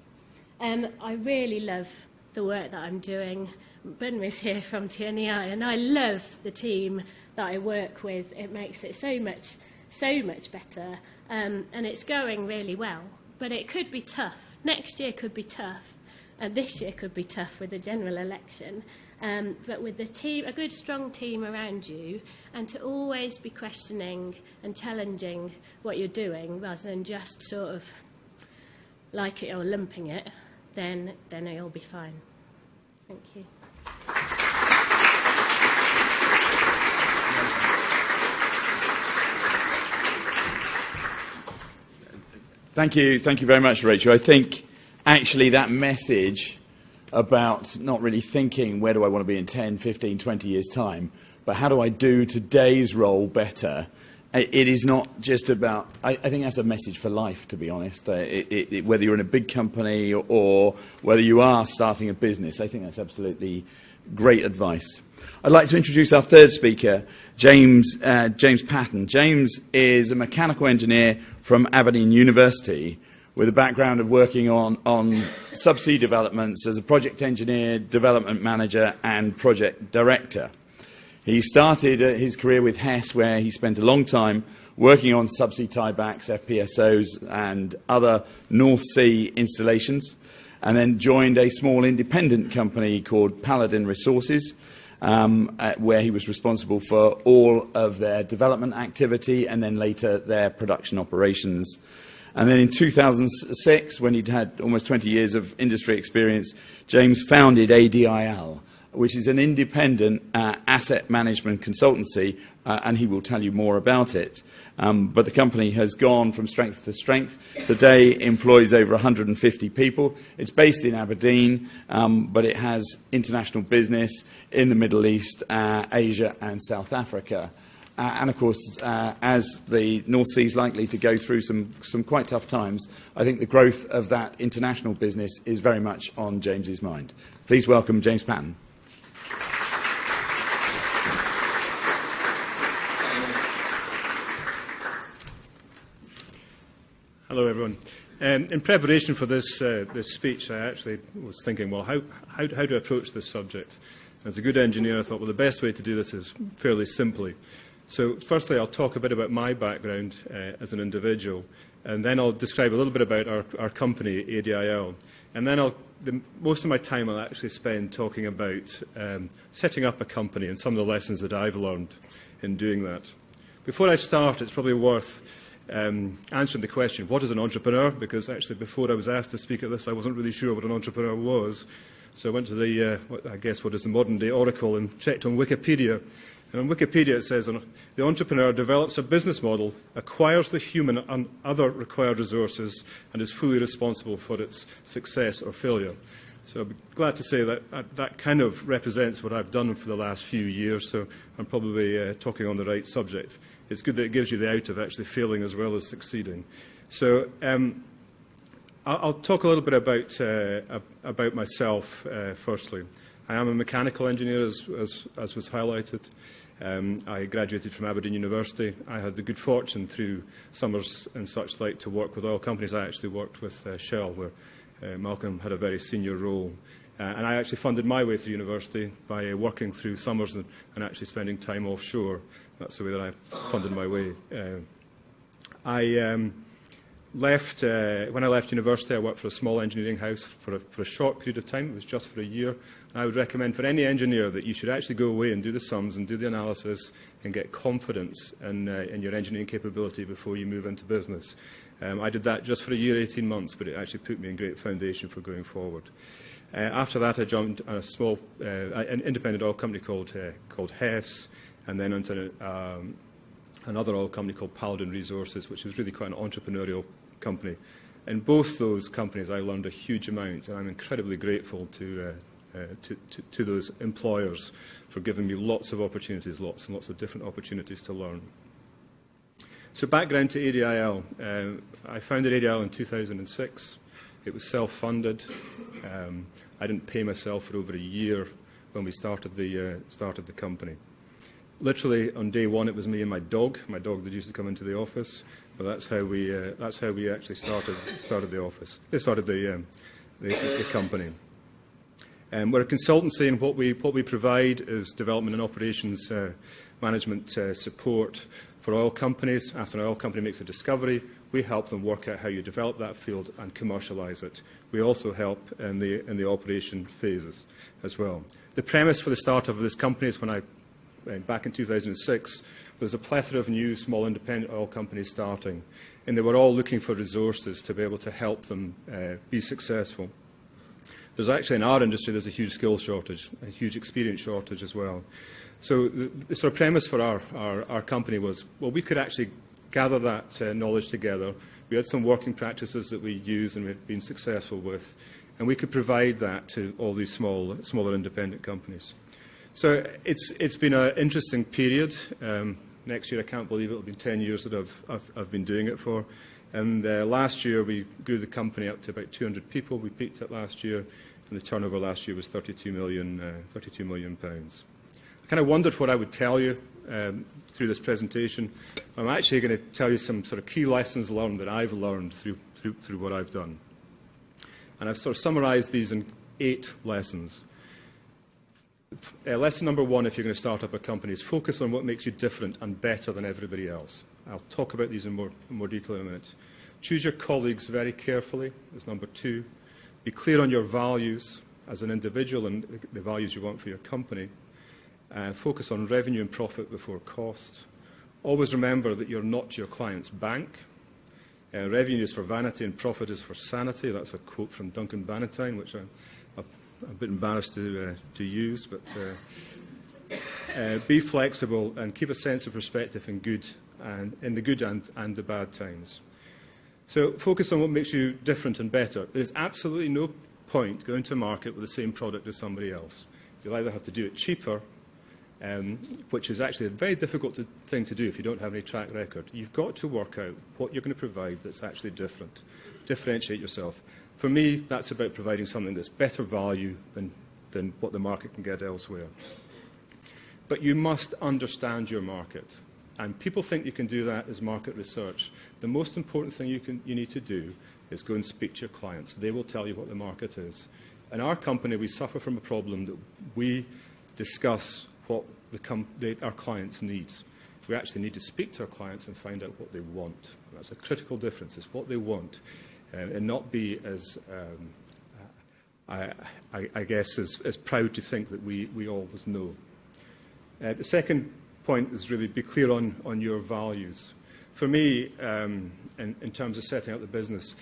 S4: I really love the work that I'm doing. Bunmi's here from TNEI, and I love the team that I work with. It makes it so much better, and it's going really well. But it could be tough. Next year could be tough, and this year could be tough with the general election. But with the team, a good strong team around you, and to always be questioning and challenging what you're doing rather than just sort of like it or lumping it, then it'll be fine. Thank you.
S2: Thank you very much, Rachel. I think actually that message about not really thinking where do I want to be in 10, 15, 20 years' time, but how do I do today's role better? It is not just about, I think that's a message for life, to be honest. Whether you're in a big company or whether you are starting a business, I think that's absolutely great advice. I'd like to introduce our third speaker, James Patton. James is a mechanical engineer from Aberdeen University with a background of working on subsea developments as a project engineer, development manager, and project director. He started his career with Hess, where he spent a long time working on subsea tiebacks, FPSOs, and other North Sea installations, and then joined a small independent company called Paladin Resources, where he was responsible for all of their development activity and then later their production operations. And then in 2006, when he'd had almost 20 years of industry experience, James founded ADIL, which is an independent asset management consultancy, and he will tell you more about it. But the company has gone from strength to strength. Today employs over 150 people. It's based in Aberdeen, but it has international business in the Middle East, Asia, and South Africa. And of course, as the North Sea is likely to go through some quite tough times, I think the growth of that international business is very much on James's mind. Please welcome James Patton.
S5: Hello, everyone. In preparation for this speech, I actually was thinking, well, how do I approach this subject? As a good engineer, I thought, well, the best way to do this is fairly simply. So firstly, I'll talk a bit about my background as an individual, and then I'll describe a little bit about our company, ADIL. And then most of my time I'll actually spend talking about setting up a company and some of the lessons that I've learned in doing that. Before I start, it's probably worth answering the question, what is an entrepreneur? Because actually before I was asked to speak at this, I wasn't really sure what an entrepreneur was. So I went to what is the modern-day Oracle and checked on Wikipedia. And on Wikipedia it says, the entrepreneur develops a business model, acquires the human and other required resources, and is fully responsible for its success or failure. So I'm glad to say that that kind of represents what I've done for the last few years, so I'm probably talking on the right subject. It's good that it gives you the out of actually failing as well as succeeding. So I'll talk a little bit about myself firstly. I am a mechanical engineer, as was highlighted. I graduated from Aberdeen University. I had the good fortune through summers and such like to work with oil companies. I actually worked with Shell, where Malcolm had a very senior role. And I actually funded my way through university by working through summers and actually spending time offshore. That's the way that I funded my way. When I left university, I worked for a small engineering house for a short period of time. It was just for a year. And I would recommend for any engineer that you should actually go away and do the sums and do the analysis and get confidence in your engineering capability before you move into business. I did that just for a year, 18 months, but it actually put me in great foundation for going forward. After that, I joined a small an independent oil company called Hess, and then into another oil company called Paton Resources, which was really quite an entrepreneurial company. In both those companies, I learned a huge amount, and I'm incredibly grateful to those employers for giving me lots of opportunities, lots and lots of different opportunities to learn. So background to ADIL. I founded ADIL in 2006. It was self-funded. I didn't pay myself for over a year when we started the company. Literally on day one, it was me and my dog that used to come into the office. But that's how we actually started the office. They started the company. We're a consultancy, and what we provide is development and operations management support for oil companies. After an oil company makes a discovery, we help them work out how you develop that field and commercialise it. We also help in the operation phases as well. The premise for the start of this company is when back in 2006, there was a plethora of new small independent oil companies starting, and they were all looking for resources to be able to help them be successful. There's actually, in our industry, there's a huge skill shortage, a huge experience shortage as well. So the sort of premise for our company was, well, we could actually gather that knowledge together. We had some working practices that we use and we've been successful with, and we could provide that to all these smaller independent companies. So it's been an interesting period. Next year, I can't believe it'll be 10 years that I've been doing it for. And last year, we grew the company up to about 200 people. We peaked it last year, and the turnover last year was £32 million. I kind of wondered what I would tell you through this presentation. I'm actually going to tell you some sort of key lessons learned that I've learned through what I've done. And I've sort of summarised these in 8 lessons. Lesson number 1, if you're going to start up a company, is focus on what makes you different and better than everybody else. I'll talk about these in more detail in a minute. Choose your colleagues very carefully, is number 2. Be clear on your values as an individual and the values you want for your company. Focus on revenue and profit before cost. Always remember that you're not your client's bank. Revenue is for vanity and profit is for sanity. That's a quote from Duncan Bannatyne, which I'm a bit embarrassed to use, but be flexible and keep a sense of perspective in the good and the bad times. So focus on what makes you different and better. There's absolutely no point going to market with the same product as somebody else. You'll either have to do it cheaper, which is actually a very difficult thing to do if you don't have any track record. You've got to work out what you're going to provide that's actually different. Differentiate yourself. For me, that's about providing something that's better value than what the market can get elsewhere. But you must understand your market. And people think you can do that as market research. The most important thing you need to do is go and speak to your clients. They will tell you what the market is. In our company, we suffer from a problem that we discuss what our clients need. We actually need to speak to our clients and find out what they want. That's a critical difference. It's what they want. And not be as, I guess, as proud to think that we always know. The second point is really be clear on your values. For me, in terms of setting up the business,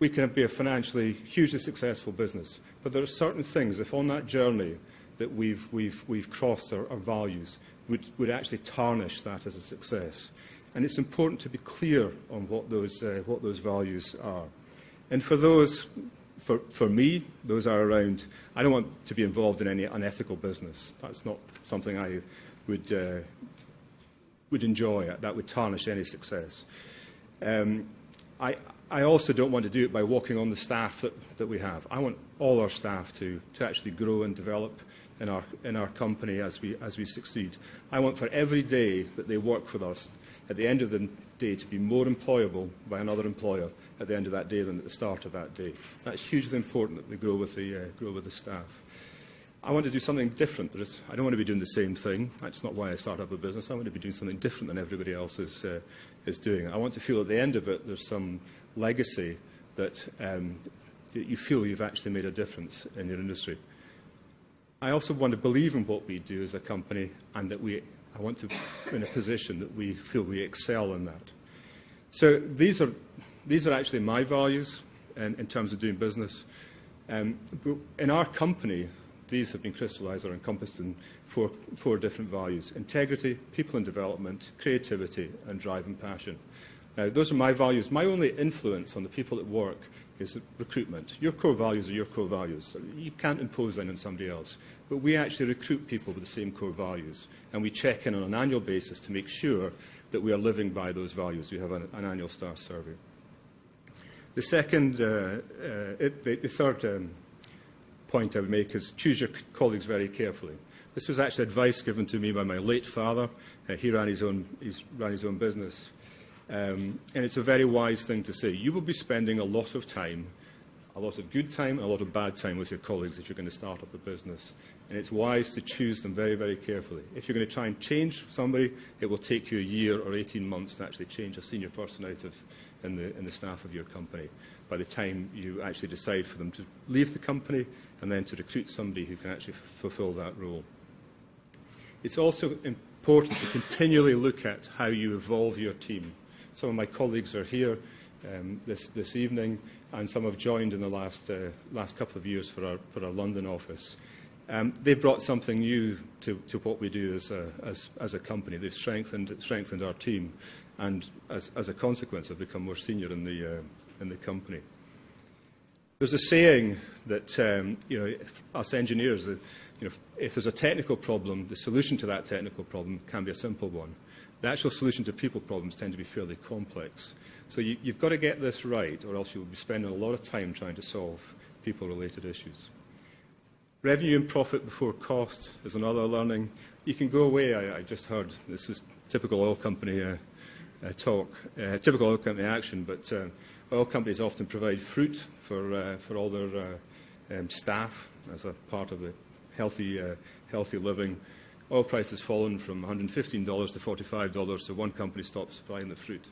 S5: we can be a financially hugely successful business. But there are certain things, if on that journey that we've crossed our values, would actually tarnish that as a success. And it's important to be clear on what those values are. And for those, for me, those are around, I don't want to be involved in any unethical business. That's not something I would enjoy. That would tarnish any success. I also don't want to do it by walking on the staff that we have. I want all our staff to actually grow and develop in our company as we succeed. I want for every day that they work with us, at the end of the day, to be more employable by another employer at the end of that day than at the start of that day. That's hugely important that they grow with the staff. I want to do something different. I don't want to be doing the same thing. That's not why I start up a business. I want to be doing something different than everybody else is doing. I want to feel at the end of it there's some legacy that you feel you've actually made a difference in your industry. I also want to believe in what we do as a company, and that I want to be in a position that we feel we excel in that. So these are actually my values in terms of doing business. In our company, these have been crystallised or encompassed in four different values: integrity, people and development, creativity, and drive and passion. Now, those are my values. My only influence on the people at work is recruitment. Your core values are your core values. You can't impose them on somebody else. But we actually recruit people with the same core values, and we check in on an annual basis to make sure that we are living by those values. We have an annual star survey. The third point I would make is choose your colleagues very carefully. This was actually advice given to me by my late father. He ran his own business. And it's a very wise thing to say. You will be spending a lot of time, a lot of good time, and a lot of bad time with your colleagues if you're going to start up a business. And it's wise to choose them very, very carefully. If you're going to try and change somebody, it will take you a year or 18 months to actually change a senior person out in the staff of your company, by the time you actually decide for them to leave the company and then to recruit somebody who can actually fulfill that role. It's also important to continually look at how you evolve your team. Some of my colleagues are here this evening, and some have joined in the last couple of years for our London office. They brought something new to what we do as a company. They've strengthened our team, and as a consequence, have become more senior in the company. There's a saying that us engineers, if there's a technical problem, the solution to that technical problem can be a simple one. The actual solution to people problems tend to be fairly complex. So you've got to get this right, or else you'll be spending a lot of time trying to solve people-related issues. Revenue and profit before cost is another learning. You can go away. I just heard, this is typical oil company talk, typical oil company action, but oil companies often provide fruit for all their staff as a part of the healthy living. Oil price has fallen from $115 to $45, so one company stops supplying the fruit.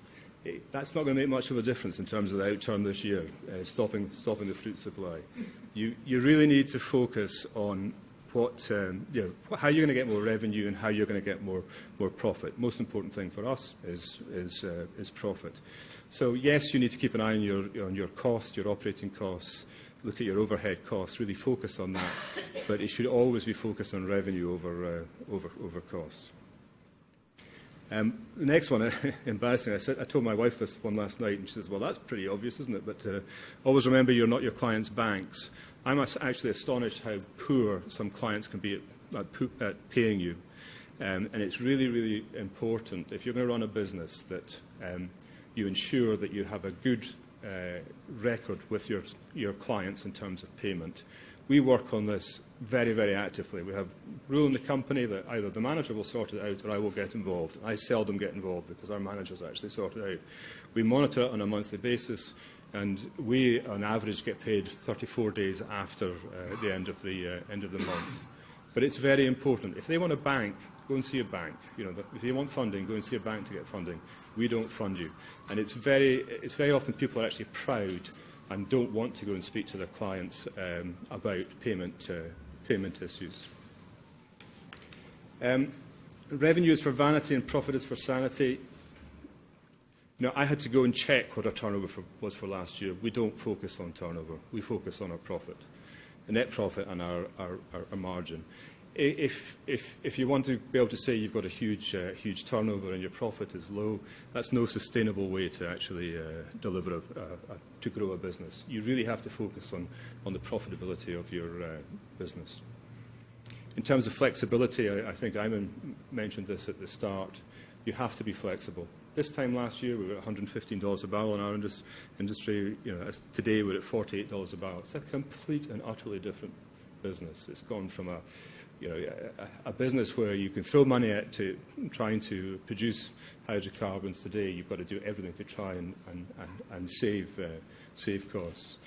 S5: That's not going to make much of a difference in terms of the outturn this year, stopping the fruit supply. You really need to focus on how you're going to get more revenue and how you're going to get more profit. Most important thing for us is profit. So yes, you need to keep an eye on your costs, your operating costs. Look at your overhead costs, really focus on that, but it should always be focused on revenue over costs. The next one, embarrassing, I told my wife this one last night, and she says, well, that's pretty obvious, isn't it? But always remember you're not your clients' banks. I'm actually astonished how poor some clients can be at paying you. And it's really, really important, if you're going to run a business, that you ensure that you have a good record with your clients in terms of payment. We work on this very, very actively. We have a rule in the company that either the manager will sort it out or I will get involved. I seldom get involved because our managers actually sort it out. We monitor it on a monthly basis, and we, on average, get paid 34 days after the end of the month. But it's very important. If they want a bank, go and see a bank. If you want funding, go and see a bank to get funding. We don't fund you. And it's very often people are actually proud and don't want to go and speak to their clients about payment issues. Revenue is for vanity and profit is for sanity. Now, I had to go and check what our turnover was for last year. We don't focus on turnover. We focus on our profit, the net profit and our margin. If you want to be able to say you've got a huge turnover and your profit is low, that's no sustainable way to actually deliver to grow a business. You really have to focus on the profitability of your business. In terms of flexibility, I think Ayman mentioned this at the start. You have to be flexible. This time last year, we were at $115 a barrel in our industry. Today, we're at $48 a barrel. It's a complete and utterly different business. It's gone from a business where you can throw money at to trying to produce hydrocarbons. Today, you've got to do everything to try and save costs.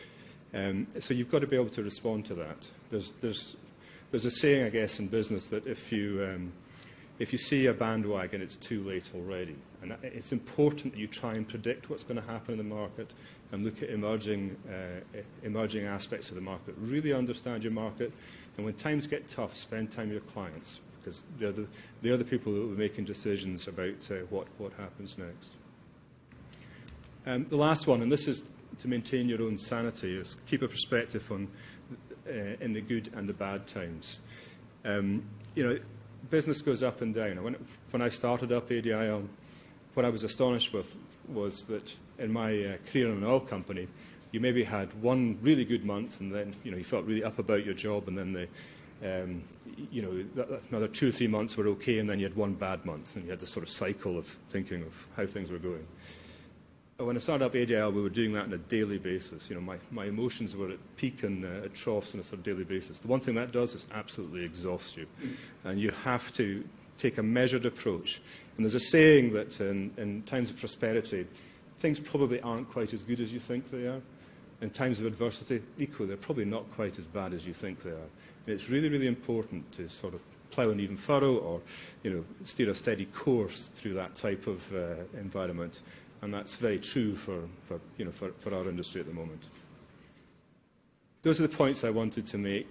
S5: So you've got to be able to respond to that. There's a saying, I guess, in business that if you see a bandwagon, it's too late already. And it's important that you try and predict what's going to happen in the market and look at emerging aspects of the market. Really understand your market. And when times get tough, spend time with your clients, because they're the people that will be making decisions about what happens next. The last one, and this is to maintain your own sanity, is keep a perspective on in the good and the bad times. Business goes up and down. When I started up ADIL, what I was astonished with was that in my career in an oil company, you maybe had one really good month, and then you felt really up about your job, and then another 2 or 3 months were okay, and then you had one bad month, and you had this sort of cycle of thinking of how things were going. When I started up ADIL, we were doing that on a daily basis. My emotions were at peak and at troughs on a sort of daily basis. The one thing that does is absolutely exhaust you, and you have to take a measured approach. And there's a saying that in times of prosperity, things probably aren't quite as good as you think they are. In times of adversity, equally, they're probably not quite as bad as you think they are. And it's really, really important to sort of plough an even furrow or steer a steady course through that type of environment. And that's very true for our industry at the moment. Those are the points I wanted to make.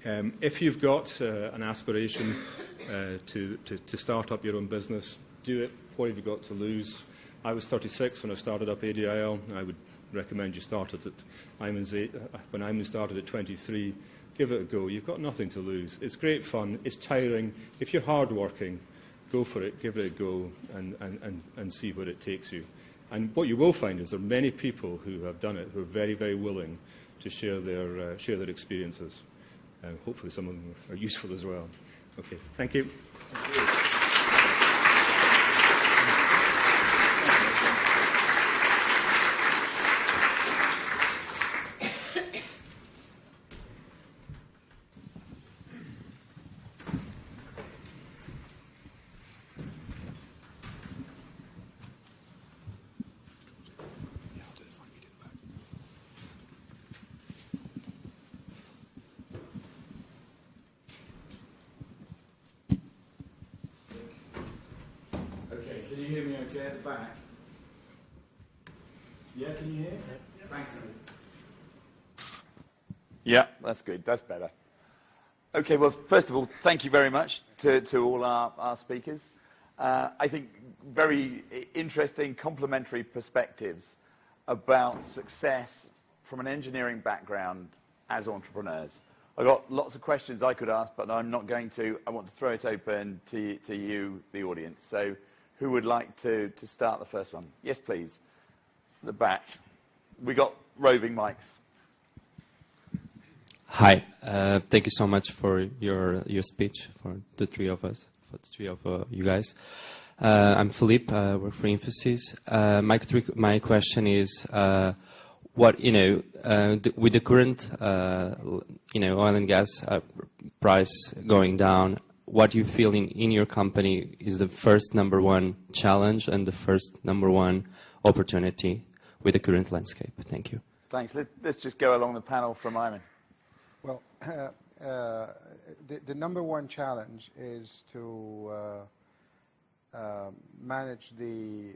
S5: If you've got an aspiration to start up your own business, do it. What have you got to lose? I was 36 when I started up ADIL. I would recommend you start it when Ayman started at 23. Give it a go. You've got nothing to lose. It's great fun. It's tiring. If you're hard-working, go for it, give it a go, and see where it takes you. And what you will find is there are many people who have done it who are very, very willing to share their experiences. And hopefully some of them are useful as well. Okay, thank you. Thank you.
S2: Can you hear me okay at the back? Yeah, can you hear? Yeah. Thank you. Yeah, that's good. That's better. Okay, well, first of all, thank you very much to all our speakers. I think very interesting complementary perspectives about success from an engineering background as entrepreneurs. I've got lots of questions I could ask, but I'm not going to. I want to throw it open to you, the audience. So who would like to start the first one? Yes, please. The back. We got roving mics.
S6: Hi. Thank you so much for your speech, for the three of us, for the three of you guys. I'm Philippe. I work for Infosys. My question is, with the current, oil and gas price going down, what you feel in your company is the first number one challenge and the first number one opportunity with the current landscape? Thank you.
S2: Thanks. Let's just go along the panel from Ayman.
S3: Well, the number one challenge is to manage the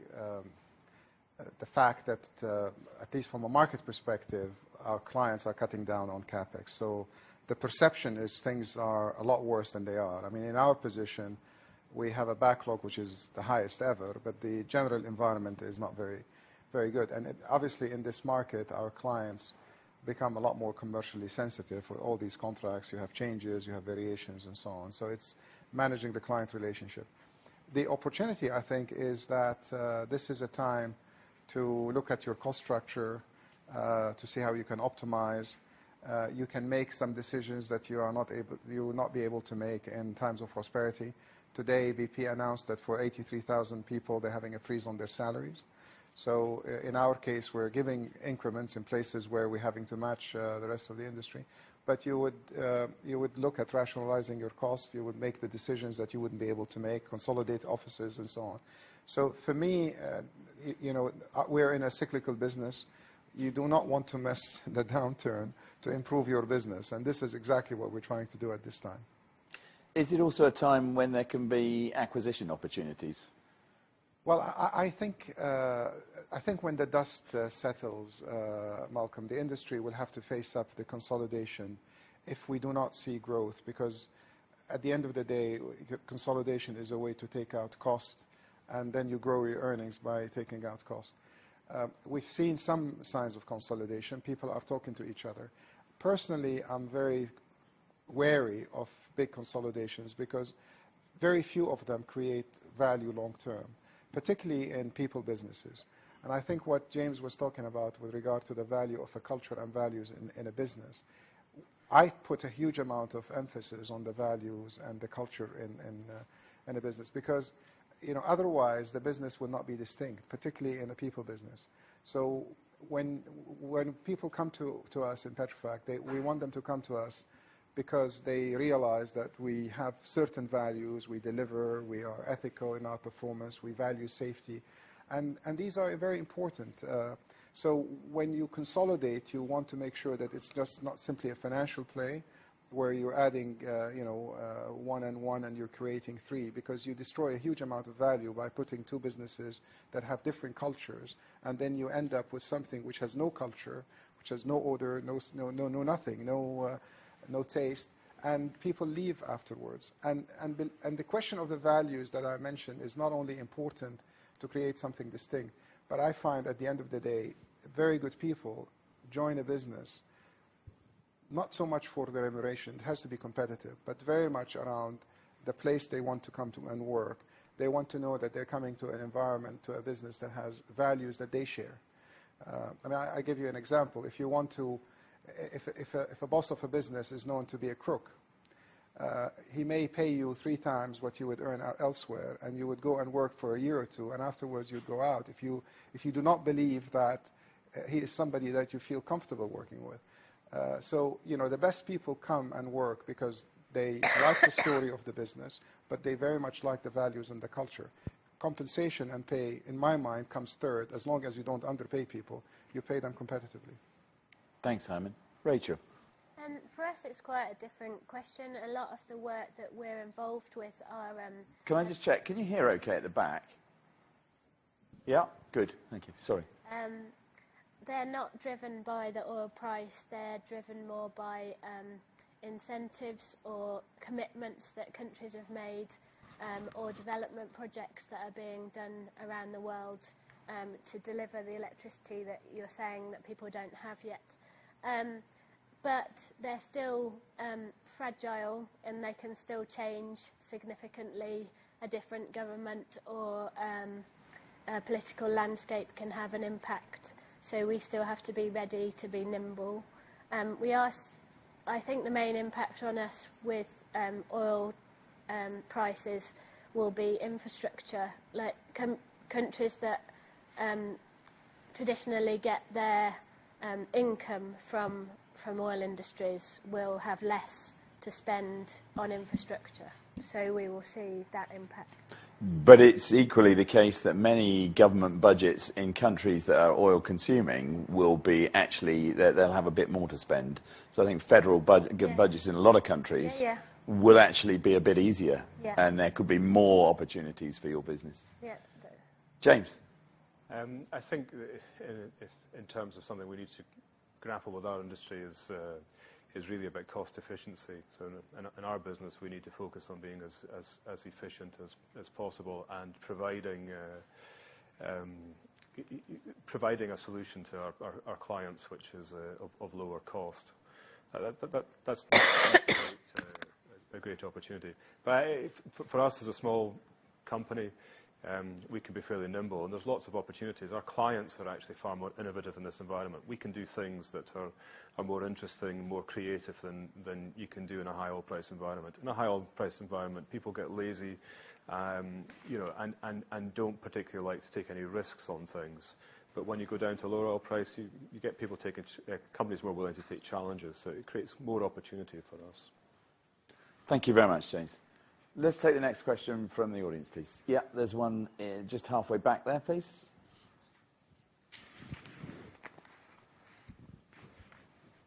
S3: fact that, at least from a market perspective, our clients are cutting down on CapEx. So the perception is things are a lot worse than they are. I mean, in our position, we have a backlog which is the highest ever, but the general environment is not very, very good. And obviously in this market, our clients become a lot more commercially sensitive. For all these contracts, you have changes, you have variations, and so on. So it's managing the client relationship. The opportunity, I think, is that this is a time to look at your cost structure, to see how you can optimize. You can make some decisions that you will not be able to make in times of prosperity. Today, BP announced that for 83,000 people, they're having a freeze on their salaries. So in our case, we're giving increments in places where we're having to match the rest of the industry. But you would look at rationalizing your costs. You would make the decisions that you wouldn't be able to make, consolidate offices, and so on. So for me, we're in a cyclical business. You do not want to miss the downturn to improve your business, and this is exactly what we're trying to do at this time.
S2: Is it also a time when there can be acquisition opportunities?
S3: Well, I think when the dust settles, Malcolm, the industry will have to face up the consolidation if we do not see growth, because at the end of the day, consolidation is a way to take out cost, and then you grow your earnings by taking out cost. We've seen some signs of consolidation. People are talking to each other. Personally, I'm very wary of big consolidations because very few of them create value long term, particularly in people businesses. And I think what James was talking about with regard to the value of a culture and values in a business, I put a huge amount of emphasis on the values and the culture in a business because otherwise the business will not be distinct, particularly in a people business. So when people come to us in Petrofac, we want them to come to us because they realize that we have certain values, we deliver, we are ethical in our performance, we value safety, and these are very important. So when you consolidate, you want to make sure that it's just not simply a financial play where you're adding, 1 and 1 and you're creating 3, because you destroy a huge amount of value by putting two businesses that have different cultures, and then you end up with something which has no culture, which has no odor, no nothing, no taste, and people leave afterwards. And the question of the values that I mentioned is not only important to create something distinct, but I find at the end of the day, very good people join a business not so much for the remuneration, it has to be competitive, but very much around the place they want to come to and work. They want to know that they're coming to an environment, to a business that has values that they share. I give you an example. If you want to, if a boss of a business is known to be a crook, he may pay you 3 times what you would earn elsewhere, and you would go and work for a year or 2, and afterwards you'd go out if you do not believe that he is somebody that you feel comfortable working with. So the best people come and work because they like the story of the business, but they very much like the values and the culture. Compensation and pay, in my mind, comes third. As long as you don't underpay people, you pay them competitively.
S2: Thanks, Ayman. Rachel.
S4: For us, it's quite a different question. A lot of the work that we're involved with are...
S2: Can I just check? Can you hear okay at the back? Yeah? Good. Thank you. Sorry.
S4: They're not driven by the oil price. They're driven more by incentives or commitments that countries have made or development projects that are being done around the world to deliver the electricity that you're saying that people don't have yet. But they're still fragile, and they can still change significantly. A different government or a political landscape can have an impact. So we still have to be ready to be nimble. I think the main impact on us with oil prices will be infrastructure. Like countries that traditionally get their income from oil industries will have less to spend on infrastructure. So we will see that impact.
S2: But it's equally the case that many government budgets in countries that are oil consuming will be actually, they'll have a bit more to spend. So I think federal budgets in a lot of countries will actually be a bit easier, and there could be more opportunities for your business. James?
S5: I think in terms of something we need to grapple with our industry is is really about cost efficiency. So in our business, we need to focus on being as efficient as possible and providing a solution to our clients which is of lower cost. That's a great opportunity. But for us as a small company, we can be fairly nimble, and there's lots of opportunities. Our clients are actually far more innovative in this environment. We can do things that are more interesting, more creative than you can do in a high oil price environment. In a high oil price environment, people get lazy, and don't particularly like to take any risks on things. But when you go down to a lower oil price, you get people taking companies more willing to take challenges. So it creates more opportunity for us.
S2: Thank you very much, James. Let's take the next question from the audience, please. Yeah, there's one just halfway back there, please.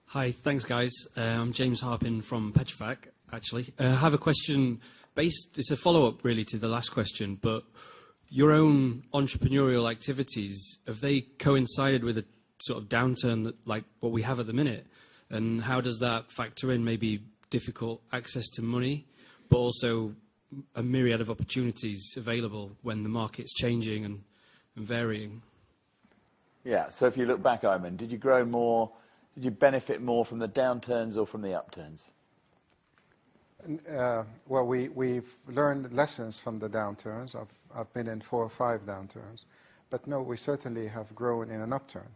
S7: Hi, thanks, guys. I'm James Harpin from Petrofac, actually. I have a question it's a follow-up, really, to the last question, but your own entrepreneurial activities, have they coincided with a sort of downturn like what we have at the minute? And how does that factor in maybe difficult access to money, but also a myriad of opportunities available when the market's changing and varying?
S2: Yeah, so if you look back, Ayman, did you grow more, did you benefit more from the downturns or from the upturns?
S3: Well, we've learned lessons from the downturns. I've been in 4 or 5 downturns. But no, we certainly have grown in an upturn.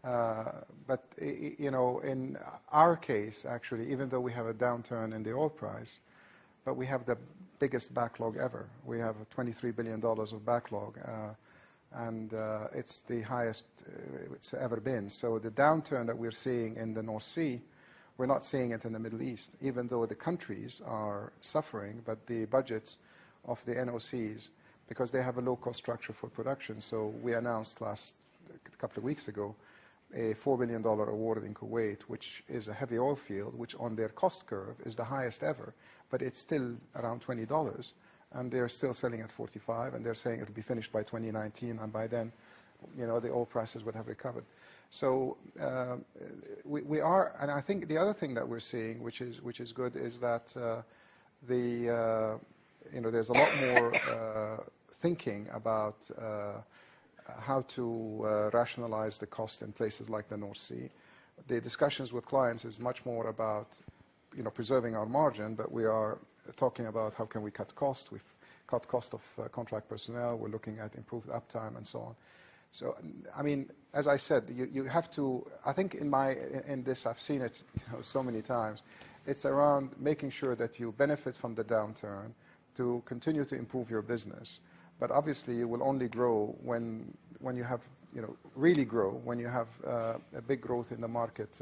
S3: But, in our case, actually, even though we have a downturn in the oil price, but we have the biggest backlog ever. We have $23 billion of backlog, and it's the highest it's ever been. So the downturn that we're seeing in the North Sea, we're not seeing it in the Middle East, even though the countries are suffering, but the budgets of the NOCs, because they have a low-cost structure for production. So we announced a couple of weeks ago, a $4 billion award in Kuwait, which is a heavy oil field, which on their cost curve is the highest ever, but it's still around $20, and they're still selling at $45, and they're saying it'll be finished by 2019, and by then, the oil prices would have recovered. So we are, and I think the other thing that we're seeing, which is good, is that there's a lot more thinking about how to rationalize the cost in places like the North Sea. The discussions with clients is much more about, preserving our margin, but we are talking about how can we cut cost. We've cut cost of contract personnel. We're looking at improved uptime and so on. So, I mean, as I said, you have to, I think in this, I've seen it so many times, it's around making sure that you benefit from the downturn to continue to improve your business. But obviously, you will only grow when you have, really grow when you have a big growth in the market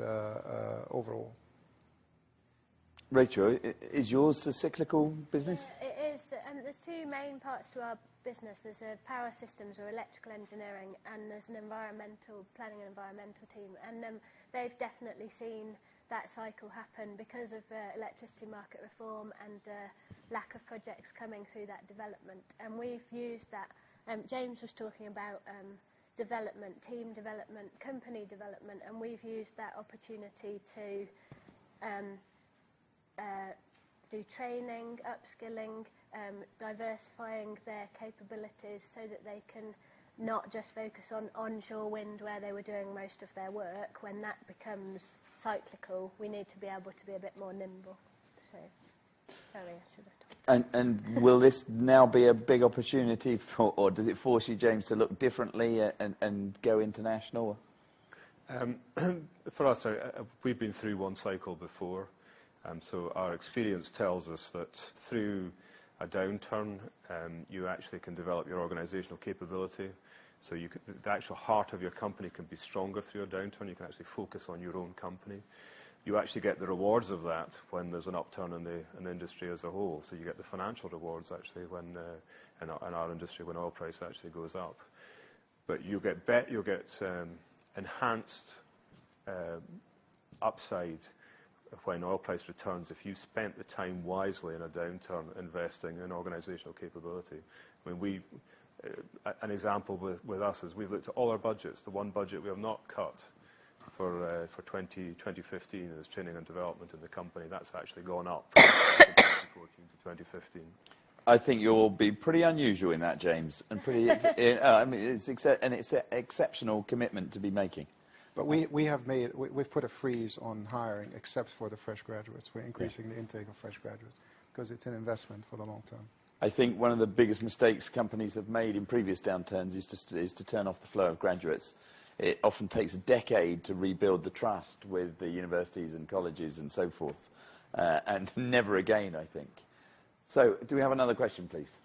S3: overall.
S2: Rachel, is yours a cyclical business?
S4: Yeah, it is. There's 2 main parts to our business. There's a power systems or electrical engineering, and there's an environmental planning and environmental team. And they've definitely seen that cycle happen because of electricity market reform and lack of projects coming through that development. And we've used that. James was talking about development, team development, company development, and we've used that opportunity to do training, upskilling, diversifying their capabilities so that they can not just focus on onshore wind where they were doing most of their work. When that becomes cyclical, we need to be able to be a bit more nimble. So, sorry, I should have talked.
S2: And will this now be a big opportunity or does it force you, James, to look differently and go international?
S5: For us, we've been through one cycle before. So our experience tells us that through a downturn, you actually can develop your organizational capability. So the actual heart of your company can be stronger through a downturn. You can actually focus on your own company. You actually get the rewards of that when there's an upturn in the industry as a whole. So you get the financial rewards actually when in our industry when oil price actually goes up. But you'll get enhanced upside when oil price returns if you spent the time wisely in a downturn investing in organizational capability. I mean, an example with us is we've looked at all our budgets. The one budget we have not cut
S8: for 2015 as training and development in the company. That's actually gone up from 2014 to 2015.
S2: I think you'll be pretty unusual in that, James, and pretty. I mean, it's an exceptional commitment to be making.
S3: But we've put a freeze on hiring, except for the fresh graduates. We're increasing the intake of fresh graduates because it's an investment for the long term.
S2: I think one of the biggest mistakes companies have made in previous downturns is to turn off the flow of graduates. It often takes a decade to rebuild the trust with the universities and colleges and so forth, and never again, I think. So, do we have another question, please?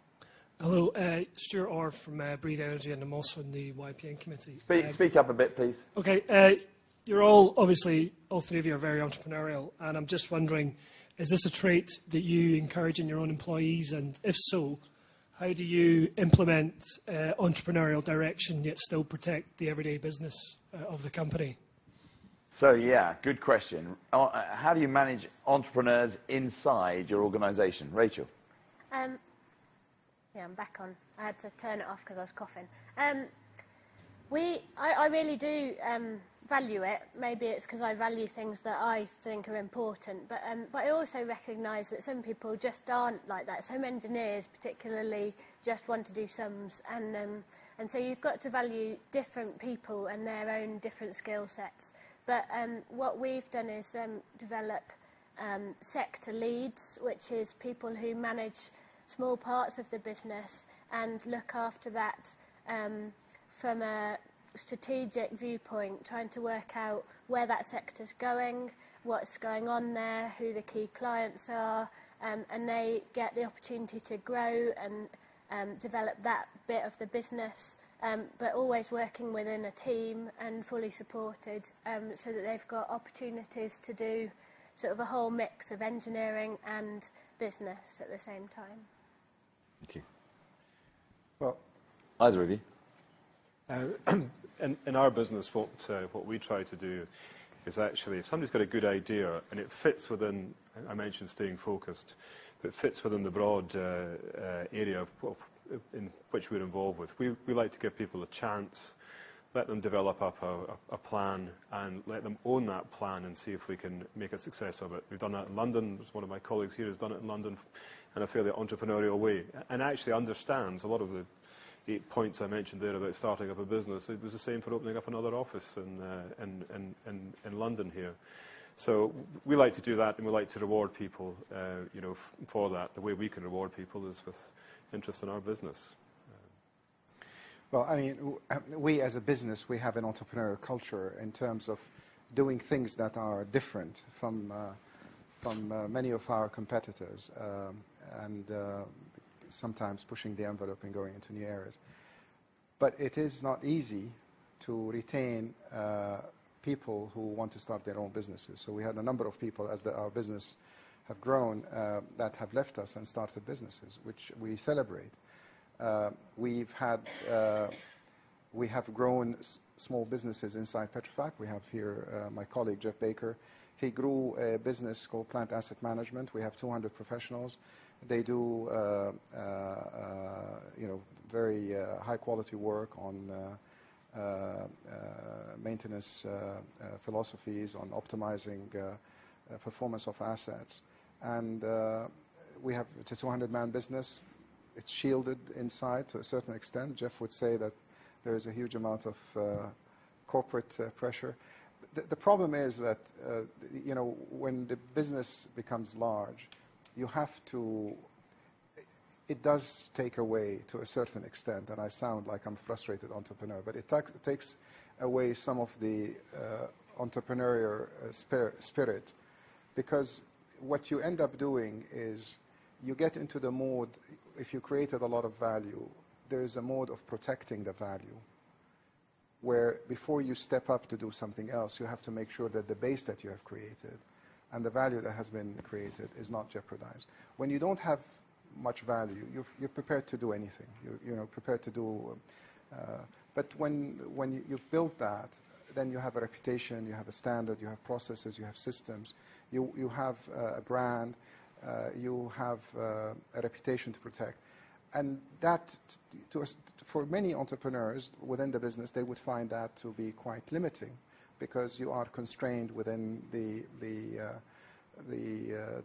S9: Hello, Stuart Orr from Breathe Energy, and I'm also in the YPN committee.
S2: Speak up a bit, please.
S9: Okay, you're all, obviously, all three of you are very entrepreneurial, and I'm just wondering, is this a trait that you encourage in your own employees, and if so, how do you implement entrepreneurial direction yet still protect the everyday business of the company?
S2: So, yeah, good question. How do you manage entrepreneurs inside your organisation? Rachel?
S4: Yeah, I'm back on. I had to turn it off because I was coughing. I really do value it. Maybe it's because I value things that I think are important, but I also recognise that some people just aren't like that. Some engineers particularly just want to do sums, and so you've got to value different people and their own different skill sets. But what we've done is develop sector leads, which is people who manage small parts of the business and look after that from a strategic viewpoint, trying to work out where that sector's going, what's going on there, who the key clients are, and they get the opportunity to grow and develop that bit of the business, but always working within a team and fully supported, so that they've got opportunities to do sort of a whole mix of engineering and business at the same time.
S2: Thank you.
S3: Well,
S2: either of you?
S8: In our business, what we try to do is actually, if somebody's got a good idea and it fits within, I mentioned staying focused, but it fits within the broad area in which we're involved with, we like to give people a chance, let them develop up a plan and let them own that plan and see if we can make a success of it. We've done that in London. There's one of my colleagues here who's done it in London in a fairly entrepreneurial way and actually understands a lot of the 8 points I mentioned there about starting up a business. It was the same for opening up another office in London here. So we like to do that, and we like to reward people, for that. The way we can reward people is with interest in our business.
S3: Well, I mean, we as a business, we have an entrepreneurial culture in terms of doing things that are different from many of our competitors, and sometimes pushing the envelope and going into new areas. But it is not easy to retain people who want to start their own businesses. So we had a number of people, as our business have grown, that have left us and started businesses, which we celebrate. We have grown small businesses inside Petrofac. We have here my colleague Jeff Baker. He grew a business called Plant Asset Management. We have 200 professionals. They do very high quality work on maintenance philosophies, on optimizing performance of assets. And it's a 200-man business. It's shielded inside to a certain extent. Jeff would say that there is a huge amount of corporate pressure. The problem is that, when the business becomes large, you have to, it does take away to a certain extent, and I sound like I'm a frustrated entrepreneur, but it takes away some of the entrepreneurial spirit, because what you end up doing is you get into the mode, if you created a lot of value, there is a mode of protecting the value, where before you step up to do something else, you have to make sure that the base that you have created and the value that has been created is not jeopardized. When you don't have much value, you're prepared to do anything. You're prepared to do, but when you've built that, then you have a reputation, you have a standard, you have processes, you have systems, you have a brand, you have a reputation to protect. And that, for many entrepreneurs within the business, they would find that to be quite limiting, because you are constrained within the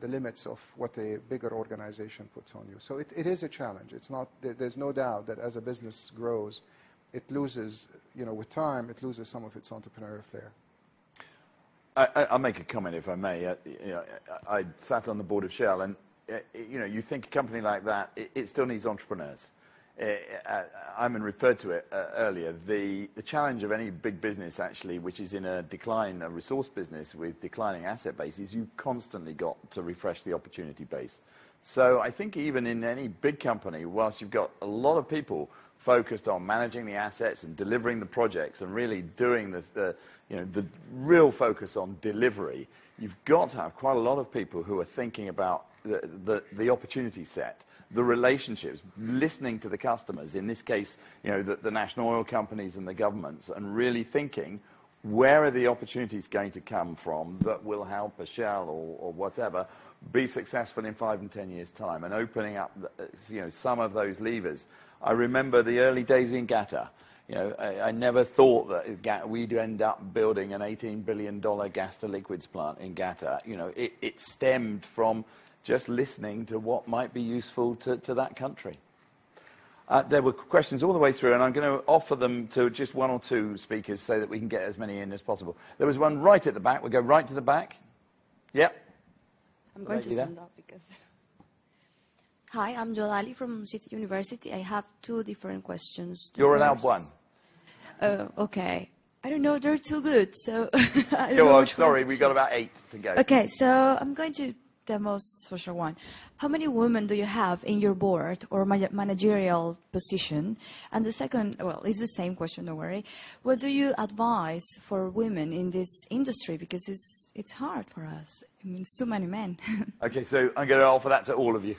S3: limits of what a bigger organization puts on you. So it is a challenge. It's not, there's no doubt that as a business grows, it loses, with time, it loses some of its entrepreneurial flair.
S2: I'll make a comment, if I may. I sat on the board of Shell, and you think a company like that, it still needs entrepreneurs. Ayman referred to it earlier. The challenge of any big business, actually, which is in a decline, a resource business with declining asset base, is you've constantly got to refresh the opportunity base. So I think even in any big company, whilst you've got a lot of people focused on managing the assets and delivering the projects and really doing the real focus on delivery, you've got to have quite a lot of people who are thinking about the opportunity set, the relationships, listening to the customers, in this case, the national oil companies and the governments, and really thinking, where are the opportunities going to come from that will help a Shell or whatever be successful in 5 and 10 years' time, and opening up some of those levers. I remember the early days in Qatar. I never thought that we'd end up building an $18 billion gas to liquids plant in Qatar. It stemmed from just listening to what might be useful to that country. There were questions all the way through, and I'm going to offer them to just one or two speakers so that we can get as many in as possible. There was one right at the back. We'll go right to the back. Yep.
S10: I'm going to stand up because... Hi, I'm Jolali from City University. I have two different questions.
S2: You're allowed one.
S10: Okay. I don't know, they're too good, so...
S2: Go on, sorry, we've got about 8 to go.
S10: Okay, so I'm going to the most social one. How many women do you have in your board or managerial position? And the second, well, it's the same question, don't worry. What do you advise for women in this industry? Because it's hard for us. I mean, it's too many men.
S2: Okay, so I'm going to offer that to all of you.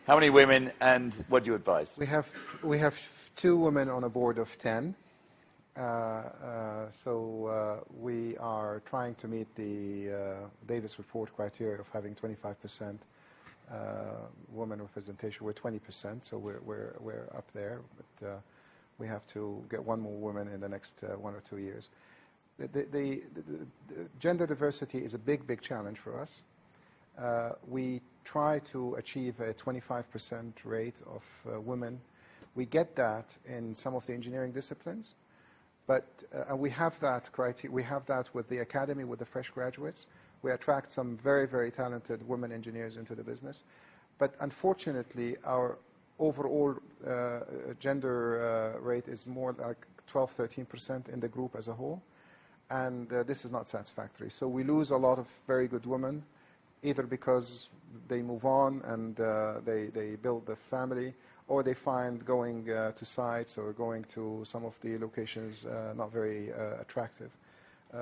S2: How many women, and what do you advise?
S3: We have 2 women on a board of 10. We are trying to meet the Davis report criteria of having 25% women representation. We're 20%, so we're up there, but we have to get 1 more woman in the next 1 or 2 years. The gender diversity is a big challenge for us. We try to achieve a 25% rate of women. We get that in some of the engineering disciplines. But we have that criteria. We have that with the academy, with the fresh graduates. We attract some very talented women engineers into the business. But unfortunately, our overall gender rate is more like 12-13% in the group as a whole, and this is not satisfactory. So we lose a lot of very good women, either because they move on and they build the family, or they find going to sites or going to some of the locations not very attractive.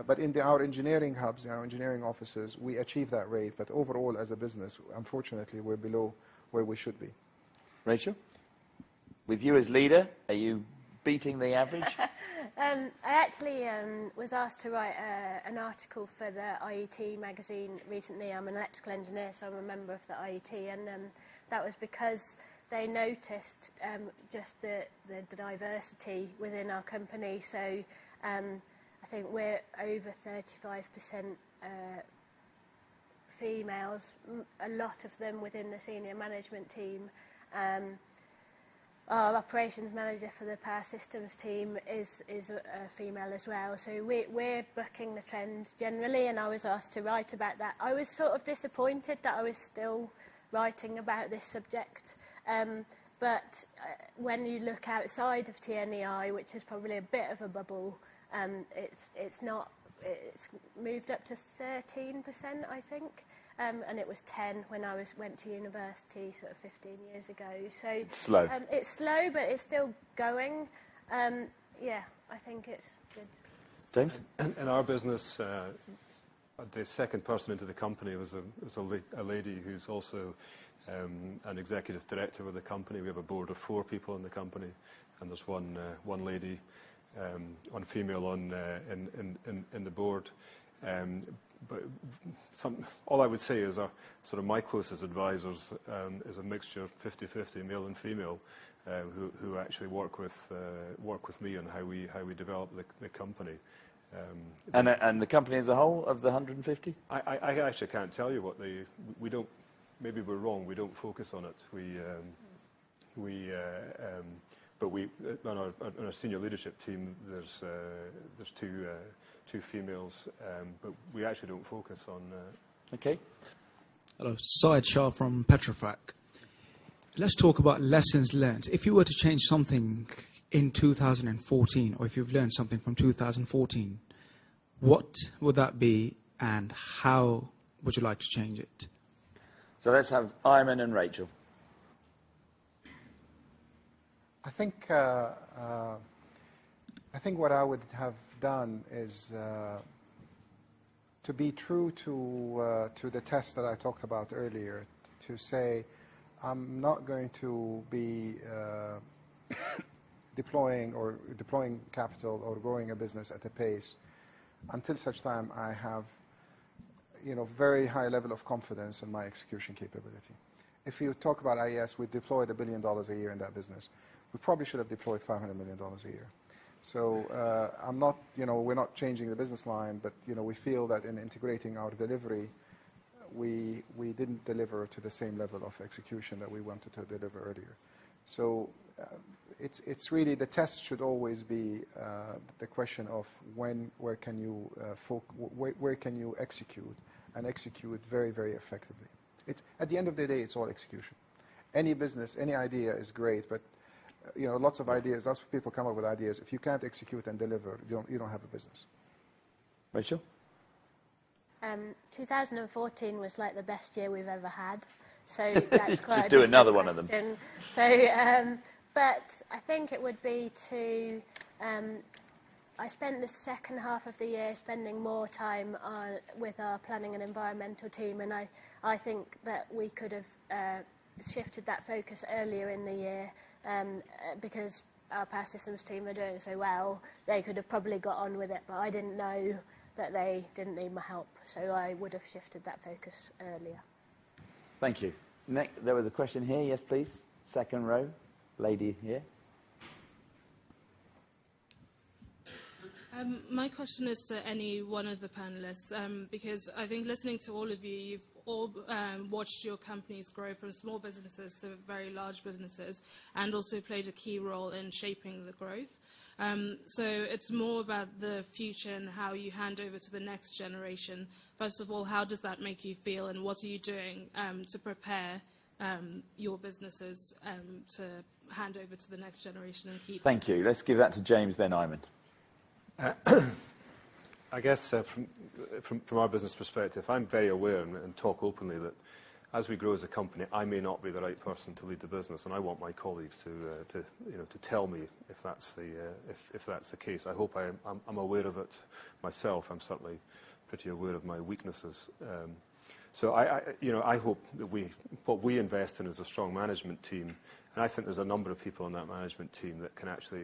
S3: But in our engineering hubs, in our engineering offices, we achieve that rate. But overall, as a business, unfortunately, we're below where we should be.
S2: Rachel, with you as leader, are you beating the average?
S4: I actually was asked to write an article for the IET magazine recently. I'm an electrical engineer, so I'm a member of the IET, and that was because they noticed just the diversity within our company. So I think we're over 35% females, a lot of them within the senior management team. Our operations manager for the power systems team is a female as well. So we're bucking the trend generally, and I was asked to write about that. I was sort of disappointed that I was still writing about this subject. But when you look outside of TNEI, which is probably a bit of a bubble, it's moved up to 13%, I think. And it was 10 when I went to university sort of 15 years ago. So
S2: it's slow.
S4: It's slow, but it's still going. Yeah, I think it's good.
S2: James?
S8: In our business, the second person into the company was a lady who's also an executive director with the company. We have a board of 4 people in the company, and there's one lady, one female in the board. But all I would say is my closest advisors is a mixture of 50-50 male and female, who actually work with me on how we develop the company.
S2: And the company as a whole, of the 150?
S8: I actually can't tell you what we don't. Maybe we're wrong. We don't focus on it. But on our senior leadership team, there's two females, but we actually don't focus on.
S2: Okay.
S11: Hello, Syed Shah from Petrofac. Let's talk about lessons learned. If you were to change something in 2014, or if you've learned something from 2014, what would that be, and how would you like to change it?
S2: So let's have Ayman and Rachel.
S3: I think what I would have done is to be true to the test that I talked about earlier, to say I'm not going to be deploying capital or growing a business at a pace until such time I have, very high level of confidence in my execution capability. If you talk about IES, we deployed $1 billion a year in that business. We probably should have deployed $500 million a year. So I'm not, we're not changing the business line, but we feel that in integrating our delivery, we didn't deliver to the same level of execution that we wanted to deliver earlier. So it's really, the test should always be the question of where can you execute, and execute very, very effectively. At the end of the day, it's all execution. Any business, any idea is great, but lots of ideas, lots of people come up with ideas. If you can't execute and deliver, you don't have a business.
S2: Rachel?
S4: 2014 was like the best year we've ever had. So that's quite
S2: Should do another one of them.
S4: So, but I think it would be to, I spent the second half of the year spending more time with our planning and environmental team, and I think that we could have shifted that focus earlier in the year, because our power systems team are doing so well. They could have probably got on with it, but I didn't know that they didn't need my help, so I would have shifted that focus earlier.
S2: Thank you. Next, there was a question here. Yes, please. Second row. Lady here.
S12: My question is to any one of the panelists, because I think listening to all of you, you've all watched your companies grow from small businesses to very large businesses, and also played a key role in shaping the growth. So it's more about the future and how you hand over to the next generation. First of all, how does that make you feel, and what are you doing to prepare your businesses to hand over to the next generation and keep?
S2: Thank you. Let's give that to James, then Ayman.
S8: I guess from our business perspective, I'm very aware and talk openly that as we grow as a company, I may not be the right person to lead the business, and I want my colleagues to tell me if that's the case. I hope I'm aware of it myself. I'm certainly pretty aware of my weaknesses. So I hope that what we invest in is a strong management team, and I think there's a number of people on that management team that can actually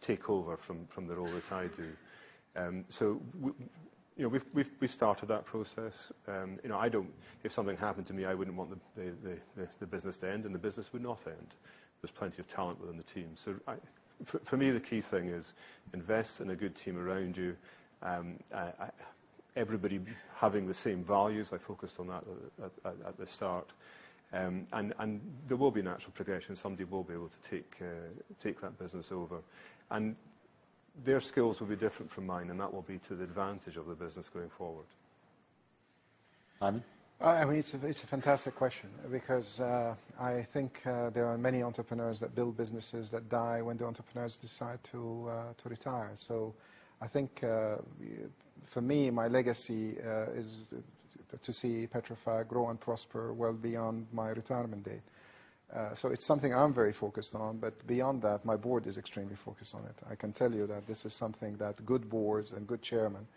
S8: take over from the role that I do. So we've started that process. I don't. If something happened to me, I wouldn't want the business to end, and the business would not end. There's plenty of talent within the team. So for me, the key thing is invest in a good team around you. Everybody having the same values. I focused on that at the start. And there will be natural progression. Somebody will be able to take that business over. And their skills will be different from mine, and that will be to the advantage of the business going forward.
S2: Ayman?
S3: I mean, it's a fantastic question, because I think there are many entrepreneurs that build businesses that die when the entrepreneurs decide to retire. So I think for me, my legacy is to see Petrofac grow and prosper well beyond my retirement date. So it's something I'm very focused on, but beyond that, my board is extremely focused on it. I can tell you that this is something that good boards and good chairmen,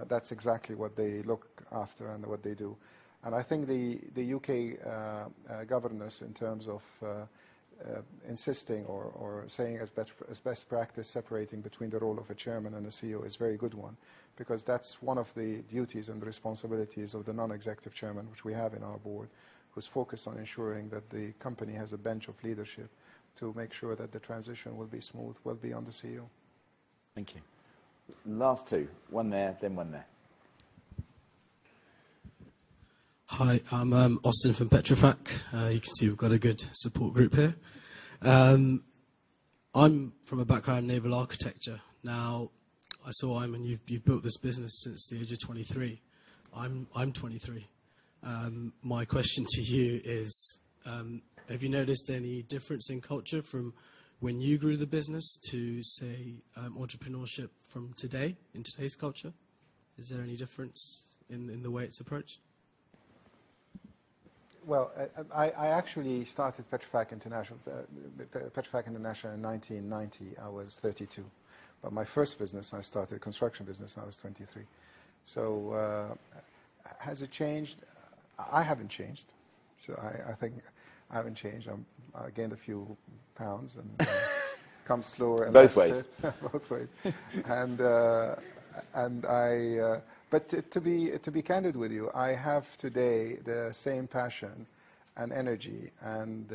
S3: that's exactly what they look after and what they do. And I think the UK governance, in terms of insisting or saying as best practice separating between the role of a chairman and a CEO, is a very good one, because that's one of the duties and the responsibilities of the non-executive chairman, which we have in our board, who's focused on ensuring that the company has a bench of leadership to make sure that the transition will be smooth well beyond the CEO.
S2: Thank you. Last two. One there, then one there.
S13: Hi, I'm Austin from Petrofac. You can see we've got a good support group here. I'm from a background in naval architecture. Now, I saw Ayman, you've built this business since the age of 23. I'm 23. My question to you is, have you noticed any difference in culture from when you grew the business to, say, entrepreneurship from today, in today's culture? Is there any difference in the way it's approached?
S3: Well, I actually started Petrofac International in 1990. I was 32. But my first business, I started a construction business, I was 23. So has it changed? I haven't changed. So I think I haven't changed. I gained a few pounds and come slower. And
S2: both ways.
S3: Both ways. But to be candid with you, I have today the same passion and energy and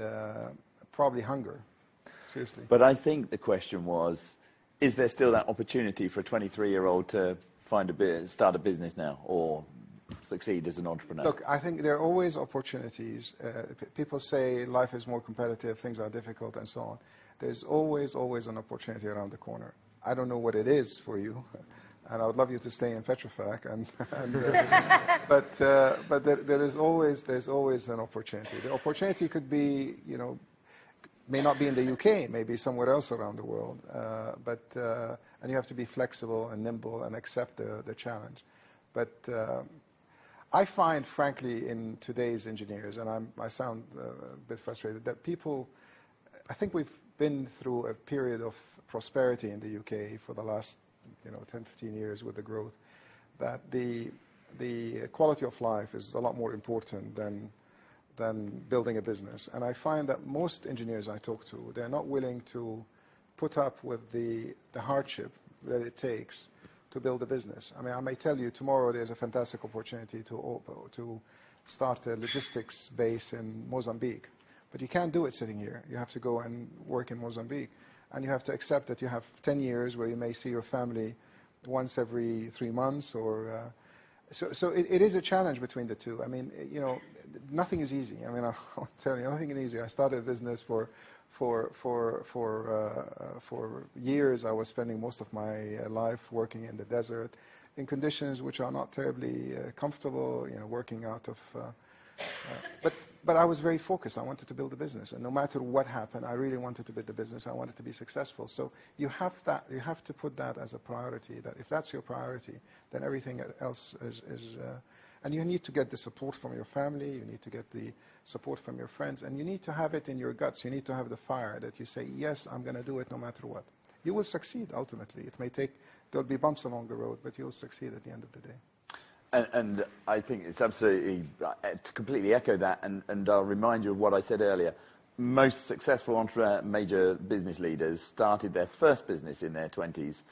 S3: probably hunger, seriously.
S2: But I think the question was, is there still that opportunity for a 23-year-old to start a business now or succeed as an entrepreneur?
S3: Look, I think there are always opportunities. People say life is more competitive, things are difficult, and so on. There's always an opportunity around the corner. I don't know what it is for you, and I would love you to stay in Petrofac. But there's always an opportunity. The opportunity could be, may not be in the UK, maybe somewhere else around the world. And you have to be flexible and nimble and accept the challenge. But I find, frankly, in today's engineers, and I sound a bit frustrated, that people, I think we've been through a period of prosperity in the UK for the last 10, 15 years with the growth, that the quality of life is a lot more important than building a business. And I find that most engineers I talk to, they're not willing to put up with the hardship that it takes to build a business. I mean, I may tell you tomorrow there's a fantastic opportunity to start a logistics base in Mozambique. But you can't do it sitting here. You have to go and work in Mozambique. And you have to accept that you have 10 years where you may see your family once every 3 months. So it is a challenge between the two. I mean, nothing is easy. I mean, I'll tell you, nothing is easy. I started a business for years. I was spending most of my life working in the desert in conditions which are not terribly comfortable, working out of... But I was very focused. I wanted to build a business. And no matter what happened, I really wanted to build the business. I wanted to be successful. So you have to put that as a priority, that if that's your priority, then everything else is and you need to get the support from your family. You need to get the support from your friends. And you need to have it in your guts. You need to have the fire that you say, yes, I'm going to do it no matter what. You will succeed, ultimately. There'll be bumps along the road, but you'll succeed at the end of the day.
S2: And I think it's absolutely, to completely echo that, and I'll remind you of what I said earlier. Most successful major business leaders started their first business in their 20s,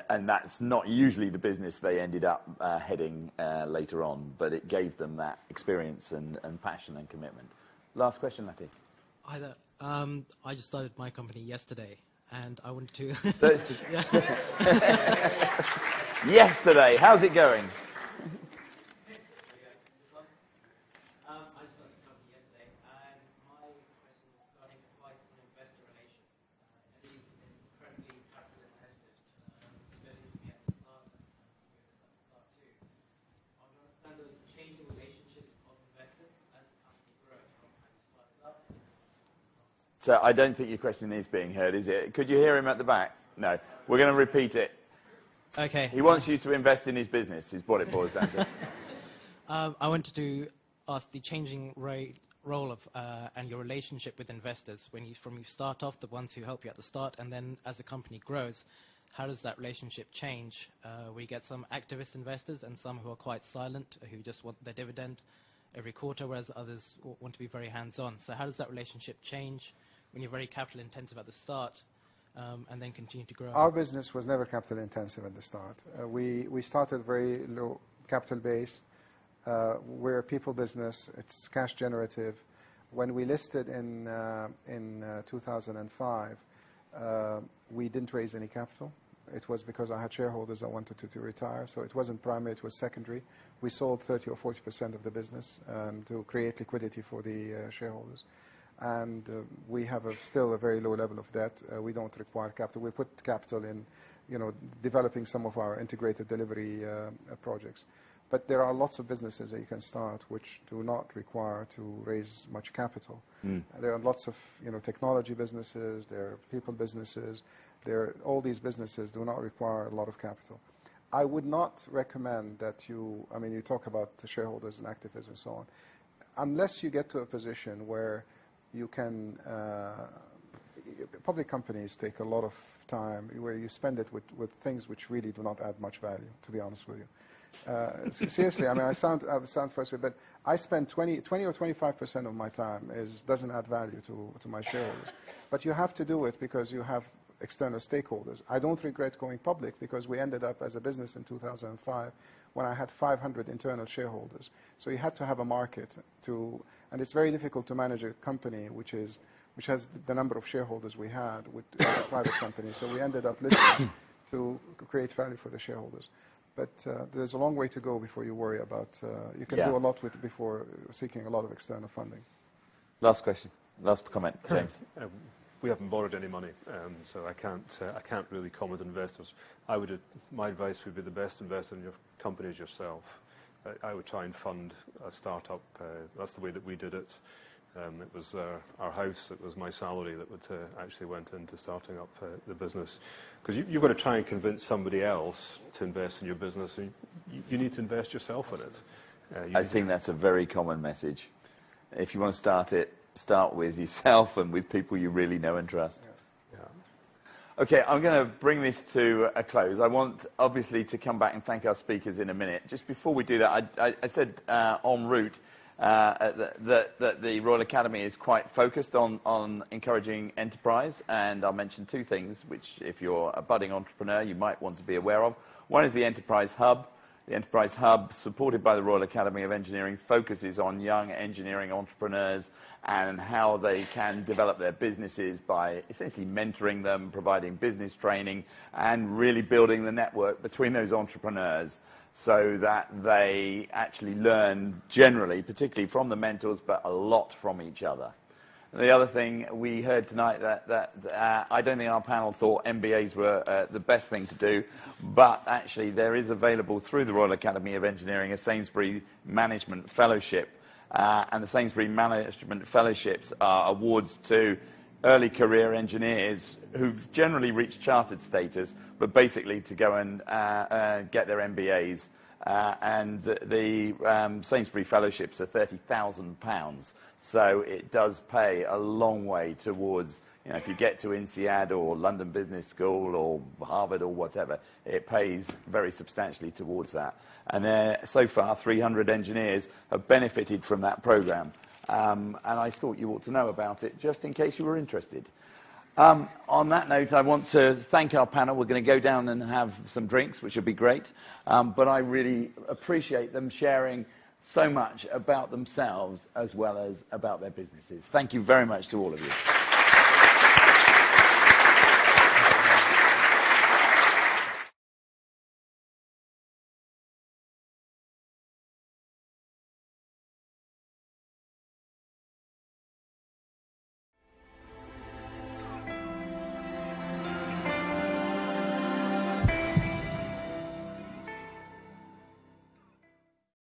S2: and that's not usually the business they ended up heading later on, but it gave them that experience and passion and commitment. Last question, Lati.
S1: Hi there. I just started my company yesterday, and I wanted to...
S2: Yesterday. How's it going?
S1: So
S2: I don't think your question is being heard, is it? Could you hear him at the back? No. We're going to repeat it.
S1: Okay.
S2: He wants you to invest in his business, is what it boils down to.
S1: I wanted to ask the changing role of and your relationship with investors. When you start off, the ones who help you at the start, and then as the company grows, how does that relationship change? We get some activist investors and some who are quite silent, who just want their dividend every quarter, whereas others want to be very hands-on. So how does that relationship change when you're very capital intensive at the start and then continue to grow?
S3: Our business was never capital intensive at the start. We started very low capital base. We're a people business. It's cash generative. When we listed in 2005, we didn't raise any capital. it was because I had shareholders that wanted to retire. So it wasn't primary, it was secondary. We sold 30 or 40% of the business to create liquidity for the shareholders. And we have still a very low level of debt. We don't require capital. We put capital in, developing some of our integrated delivery projects. But there are lots of businesses that you can start which do not require to raise much capital. There are lots of technology businesses, there are people businesses, all these businesses do not require a lot of capital. I would not recommend that you talk about the shareholders and activists and so on, unless you get to a position where you can, public companies take a lot of time, where you spend it with things which really do not add much value, to be honest with you. Seriously, I sound frustrated, but I spend 20 or 25% of my time doesn't add value to my shareholders. But you have to do it because you have external stakeholders. I don't regret going public because we ended up as a business in 2005 when I had 500 internal shareholders. So you had to have a market and it's very difficult to manage a company which has the number of shareholders we had with a private company. So we ended up listing to create value for the shareholders. But there's a long way to go before you worry about, you can do a lot before seeking a lot of external funding.
S14: Last question, last comment, James.
S8: We haven't borrowed any money, so I can't really comment on investors. My advice would be the best investor in your company is yourself. I would try and fund a startup. That's the way that we did it. It was our house, it was my salary that actually went into starting up the business. Because you've got to try and convince somebody else to invest in your business. And you need to invest yourself in it.
S14: I think that's a very common message. If you want to start it, start with yourself and with people you really know and trust. Yeah. Okay, I'm going to bring this to a close. I want, obviously, to come back and thank our speakers in a minute. Just before we do that, I said en route that the Royal Academy is quite focused on encouraging enterprise, and I'll mention two things which, if you're a budding entrepreneur, you might want to be aware of. One is the Enterprise Hub. The Enterprise Hub, supported by the Royal Academy of Engineering, focuses on young engineering entrepreneurs and how they can develop their businesses by essentially mentoring them, providing business training, and really building the network between those entrepreneurs so that they actually learn generally, particularly from the mentors, but a lot from each other. The other thing we heard tonight that I don't think our panel thought MBAs were the best thing to do, but actually there is available through the Royal Academy of Engineering a Sainsbury Management Fellowship, and the Sainsbury Management Fellowships are awards to early career engineers who've generally reached chartered status, but basically to go and get their MBAs. And the Sainsbury Fellowships are £30,000. So it does pay a long way towards, if you get to INSEAD or London Business School or Harvard or whatever, it pays very substantially towards that. And so far, 300 engineers have benefited from that program. And I thought you ought to know about it, just in case you were interested. On that note, I want to thank our panel. We're going to go down and have some drinks, which will be great. But I really appreciate them sharing so much about themselves as well as about their businesses. Thank you very much to all of you.